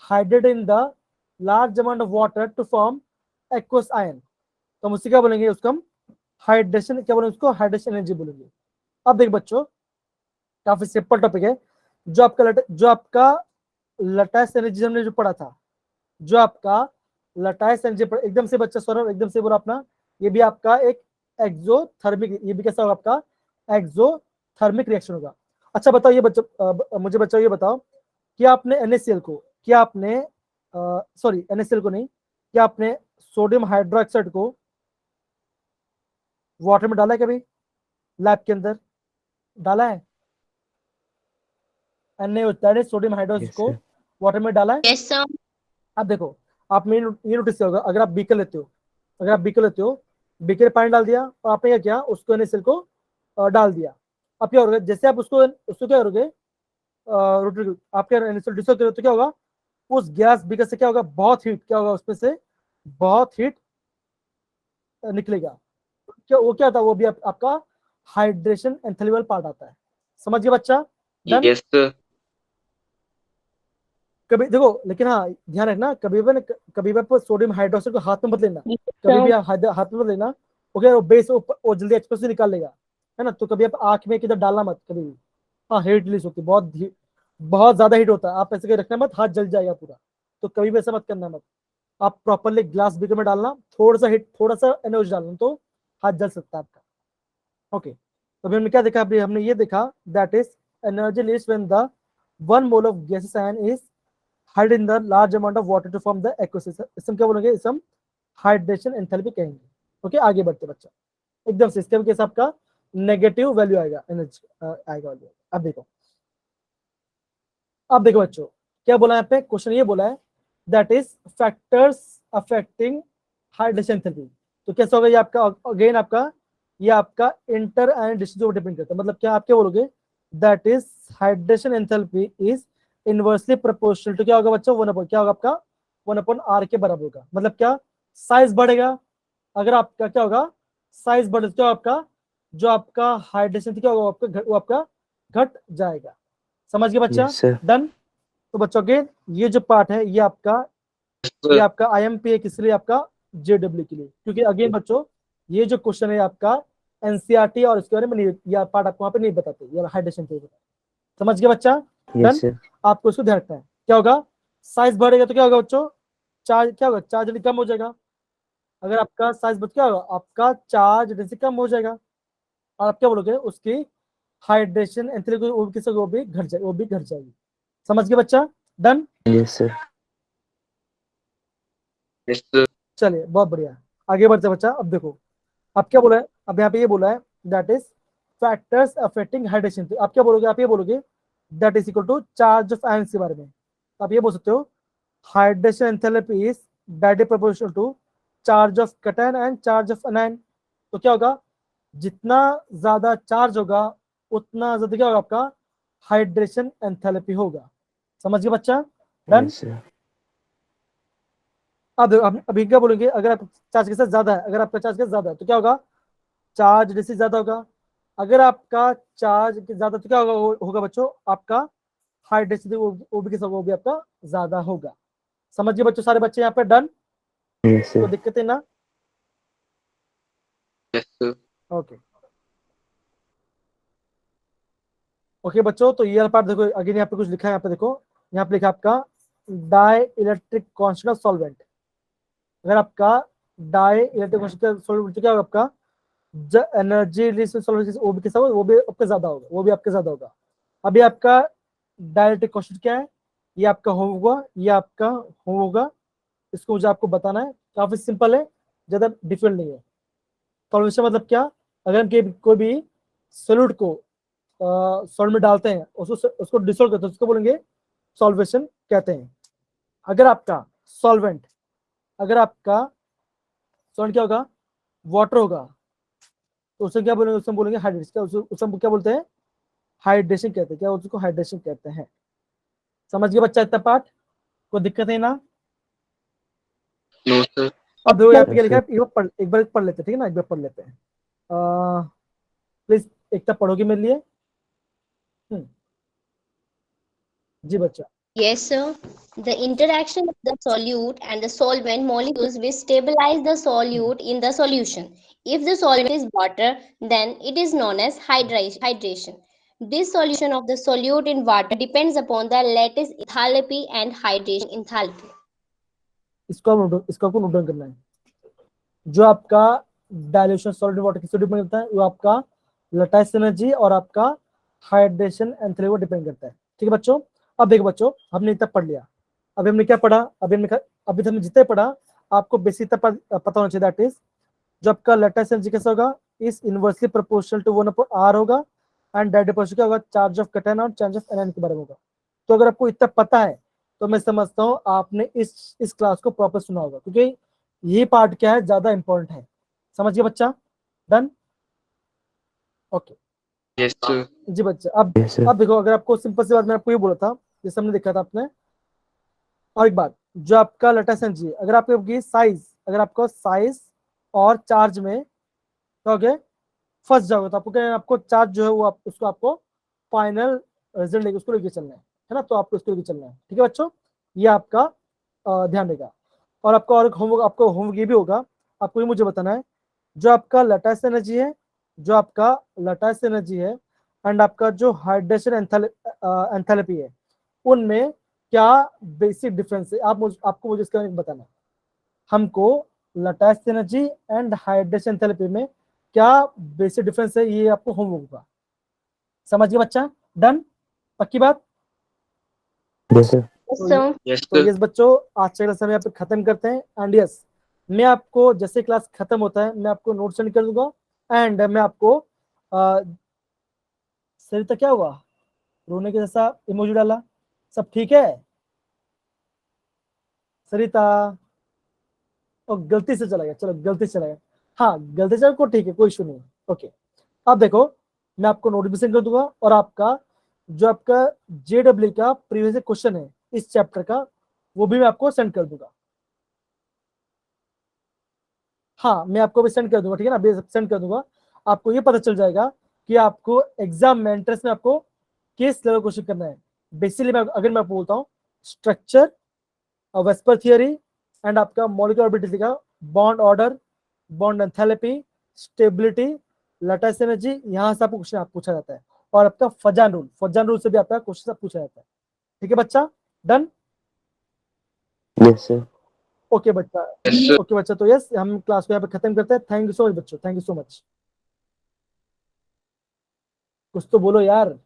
hyded in the large amount of water to form aqueous ion। तो हम उससे क्या बोलेंगे, उसको हम हाइड्रेशन, क्या बोलेंगे उसको, हाइड्रेशन एनर्जी बोलेंगे। अब देख बच्चों काफी सिंपल टॉपिक है, जो आपका लटाइस एनर्जी हमने जो पढ़ा था, जो आपका लटाइस एनर्जी एकदम से बच्चा सौरभ एकदम से बोला अपना, ये भी आपका एक एक्सोथर्मिक, ये भी कैसा होगा आपका एक्सोथर्मिक रिएक्शन होगा। अच्छा बताओ ये बच्चों, मुझे बच्चों ये बताओ कि आपने NaCl को, क्या आपने सॉरी NaCl को नहीं, क्या आपने सोडियम हाइड्रोक्साइड को वाटर में डाला है कभी, लैब के अंदर डाला है, सोडियम हाइड्रोक्साइड Yes, को sir. वाटर में डाला है। Yes, sir. अब देखो आप में ये नोटिस किया होगा, अगर आप बीकर लेते हो, अगर आप बीकर लेते हो, बीकर में पानी डाल दिया और आपने क्या किया, उसको NaCl को डाल दिया। अब क्या होगा, जैसे आप उसको क्या करोगे, आप क्या NaCl डिसॉल्व करोगे तो क्या होगा, उस गैस बीकर से क्या होगा, बहुत हीट, क्या होगा उसमें से बहुत हीट निकलेगा। क्या वो क्या था, वो भी आपका हाइड्रेशन एंथैल्पी वाला पार्ट आता है। समझ गया बच्चा, डन। Yes, sir. कभी देखो लेकिन हाँ ध्यान रखना, कभी भी आप सोडियम हाइड्रोक्साइड को हाथ में मत लेना, कभी भी आप हाथ में मत लेना, ओके, वो बेस वो जल्दी एक्सप्रेस निकाल लेगा, है ना। तो कभी आप आंख में किधर डालना मत कभी भी। हाँ हीट रिलीज होती है, बहुत ज्यादा हीट होता है, आप ऐसे रखना मत, हाथ जल जाएगा पूरा, तो कभी भी ऐसा मत करना मत। आप प्रॉपरली ग्लास बीकर में डालना, थोड़ा सा एनर्जी डालना, तो हाथ जल सकता है आपका। ओके, तो अभी हमने क्या देखा, अभी हमने ये देखा, that is energy release when the 1 mole of gaseous ion is hide in the large amount of water to form the aqueous system। इसमें क्या बोलेंगे, इसे हम हाइड्रेशन एंथैल्पी कहेंगे। ओके, आगे बढ़ते बच्चा, एकदम से इसके केस आपका नेगेटिव वैल्यू आएगा, एनर्जी आएगा वैल्यू। अब देखो बच्चों क्या बोला है यहाँ पे, क्वेश्चन ये बोला है that is factors affecting hydration enthalpy. तो कैसा होगा ये आपका, अगेन आपका ये आपका इंटर आयन डिस्टेंस पर डिपेंड करता है। मतलब क्या आप क्या बोलोगे, that is hydration enthalpy is inversely proportional to क्या होगा बच्चों, क्या होगा आपका 1/r के बराबर होगा। मतलब क्या, साइज बढ़ेगा, अगर आपका क्या होगा, साइज बढ़े तो आपका जो आपका हाइड्रेशन क्या होगा, वो आपका घट जाएगा। समझ गए बच्चा, Yes, sir. डन। तो बच्चों के ये जो पार्ट है ये आपका Yes, ये sir. आपका IMP है, किस लिए, आपका JW के लिए, क्योंकि अगेन बच्चों ये जो क्वेश्चन है आपका NCERT और इसके बारे में नहीं, ये पार्ट आपको वहां पे नहीं बताते, ये हाइड्रेशन के। समझ गए बच्चा, Yes, डन। sir. आपको इसको ध्यान रखना है, क्या होगा, साइज बढ़ेगा तो क्या होगा बच्चों, चार्ज क्या होगा, चार्ज कम हो जाएगा। अगर आपका साइज बढ़ क्या होगा, आपका चार्ज डेंसिटी कम हो जाएगा, और आप क्या बोलोगे, उसकी हाइड्रेशन एंथैल्पी वो भी घट जाएगी। समझ गए बच्चा, done. Yes, sir. Yes, sir. चलिए बहुत बढ़िया, आगे बढ़ते बच्चा। अब देखो अब क्या बोला है, अब यहाँ पे ये बोला है that is factors affecting hydration. आप क्या बोलोगे, आप ये बोलोगे that is equal to charge of ion के बारे में। आप ये बोल सकते हो hydration enthalpy is directly proportional to charge of cation and charge of anion. तो क्या होगा, जितना ज्यादा चार्ज होगा उतना ज्यादा क्या होगा आपका हाइड्रेशन एंथैल्पी होगा। समझ गए बच्चा, डन। Yes, sir. अब अभी क्या बोलेंगे, अगर आप चार्ज के साथ ज्यादा है, अगर आपका चार्ज के साथ ज्यादा है तो क्या होगा, चार्ज डेंसिटी ज्यादा होगा। अगर आपका चार्ज ज्यादा तो क्या होगा बच्चों, आपका हाइड्रेशन वो भी आपका ज्यादा होगा। समझिए बच्चों, सारे बच्चे यहाँ पे डन, Yes, तो sir. दिक्कत है ना। Yes, sir. ओके ओके बच्चों, तो ये पार्ट देखो, अगेन यहाँ पे कुछ लिखा है, यहाँ पे देखो, यहाँ पे लिखा है आपका dielectric constant of solvent. अगर आपका डाई इलेक्ट्रिक कॉन्स्टेंट सॉल्वेंट तो क्या होगा, आपका जो एनर्जी रिलीज सॉल्वेंट वो भी कैसा होगा, वो भी आपका ज्यादा होगा, वो भी आपका ज्यादा होगा। अभी आपका डायरेक्ट क्वेश्चन क्या है, ये आपका होगा, ये आपका होगा, इसको मुझे आपको बताना है। काफी सिंपल है, ज्यादा डिफिकल्ट नहीं है। सॉल्वेशन मतलब क्या, अगर हम कोई भी सोल्यूट को सॉल्ट में डालते हैं, उसको डिसॉल्व करते हैं, उसको बोलेंगे सॉल्वेशन कहते हैं। अगर आपका सॉल्वेंट क्या होगा, वाटर होगा, तो उससे क्या बोलेंगे, उसमें बोलेंगे हाइड्रेशन, उसमें क्या बोलते हैं, हाइड्रेशन कहते हैं, क्या उसको हाइड्रेशन कहते हैं। समझ गए बच्चा इतना पार्ट, कोई दिक्कत है ना। No, sir. अब देखो यहाँ पे क्या Yes, लिखा है, एक बार पढ़ लेते हैं, ठीक है ना, एक बार पढ़ लेते हैं। प्लीज एकता पढ़ोगे मेरे लिए? जी बच्चा। Yes, sir. The interaction of the solute and the solvent molecules will stabilize the solute in the solution. If the solvent is water, then it is known as hydration. Dissolution of the solute in water depends upon the lattice enthalpy and hydration enthalpy. इसको आपको note down करना है। जो आपका dilution solid water किस पे depend करता है, वो आपका लैटिस एनर्जी और आपका हाइड्रेशन एंथैल्पी पर डिपेंड करता है। ठीक है बच्चों, अब देखो बच्चों, हमने इतना पढ़ लिया। अभी हमने क्या पढ़ा, अभी हमने जितना पढ़ा आपको बेसिक पता होना चाहिए, दैट इज जो आपका लैटिस एनर्जी कैसा होगा, is inversely proportional to 1/r होगा, एंड डायरेक्ट प्रोपोर्शनल क्या होगा, चार्ज ऑफ कैटायन और चार्ज ऑफ एनायन के बारे में होगा। तो अगर आपको इतना पता है तो मैं समझता हूँ आपने इस क्लास को प्रॉपर सुना होगा, क्योंकि ये पार्ट क्या है, ज्यादा इंपॉर्टेंट है। समझ गया बच्चा? डन? Okay Yes, sir. जी बच्चा। yes, sir. अब देखो, अगर आपको सिंपल सी बात मैं आपको ये बोला था, जैसे हमने देखा था आपने, और एक बात, जो आपका लैटिस एनर्जी है, अगर आपको साइज और चार्ज में क्या हो गया, फंस जाओगे, तो आपको क्या है, आपको चार्ज जो है वो आपको फाइनल रिजल्ट लेके उसको लेके चलना है ना, तो आपको उसको लेके चलना है। ठीक है बच्चों, ये आपका ध्यान देगा। और आपका और होमवर्क ये भी होगा, आपको ये मुझे बताना है, जो आपका लैटिस एनर्जी है एंड आपका जो हाइड्रेशन एंथैल्पी है, उनमें क्या बेसिक डिफरेंस है, आपको मुझे इसके बारे में बताना है। हमको lattice energy and hydration enthalpy में क्या बेसिक डिफरेंस है, ये आपको होमवर्क होगा। समझ गए बच्चा? डन? पक्की बात? Yes, sir. Yes, sir. Yes, तो sir. यस बच्चों, आज का क्लास हम यहाँ पे खत्म करते हैं। एंड यस, मैं आपको जैसे क्लास खत्म होता है मैं आपको नोट सेंड कर दूंगा, एंड मैं आपको सरिता क्या हुआ, रोने के जैसा इमोजी डाला, सब ठीक है सरिता? और गलती से चला गया, चलो गलती से चला गया, हाँ गलती से को ठीक है, कोई इशू नहीं। ओके, अब देखो मैं आपको नोटिफिकेशन कर दूंगा, और आपका जो आपका JEE का प्रीवियस क्वेश्चन है इस चैप्टर का, वो भी मैं आपको सेंड कर दूंगा। हाँ मैं आपको भी सेंड कर दूंगा, ठीक है ना, अभी सेंड कर दूंगा। आपको ये पता चल जाएगा कि आपको एग्जाम में एंट्रेंस में आपको किस लेवल क्वेश्चन करना है। बेसिकली अगर मैं बोलता हूँ, स्ट्रक्चर, वेस्पर थियरी एंड आपका मॉलिक्यूलर ऑर्बिटल का bond order, bond enthalpy, stability, lattice energy, यहाँ से आपको क्वेश्चन पूछा जाता है। और आपका फजान रूल से भी आपका क्वेश्चन पूछा जाता है। ठीक है बच्चा? डन? Yes, sir. ओके बच्चा, Yes, sir. ओके बच्चा, तो यस हम क्लास को यहाँ पे खत्म करते हैं। थैंक यू सो मच बच्चों, थैंक यू सो मच। कुछ तो बोलो यार।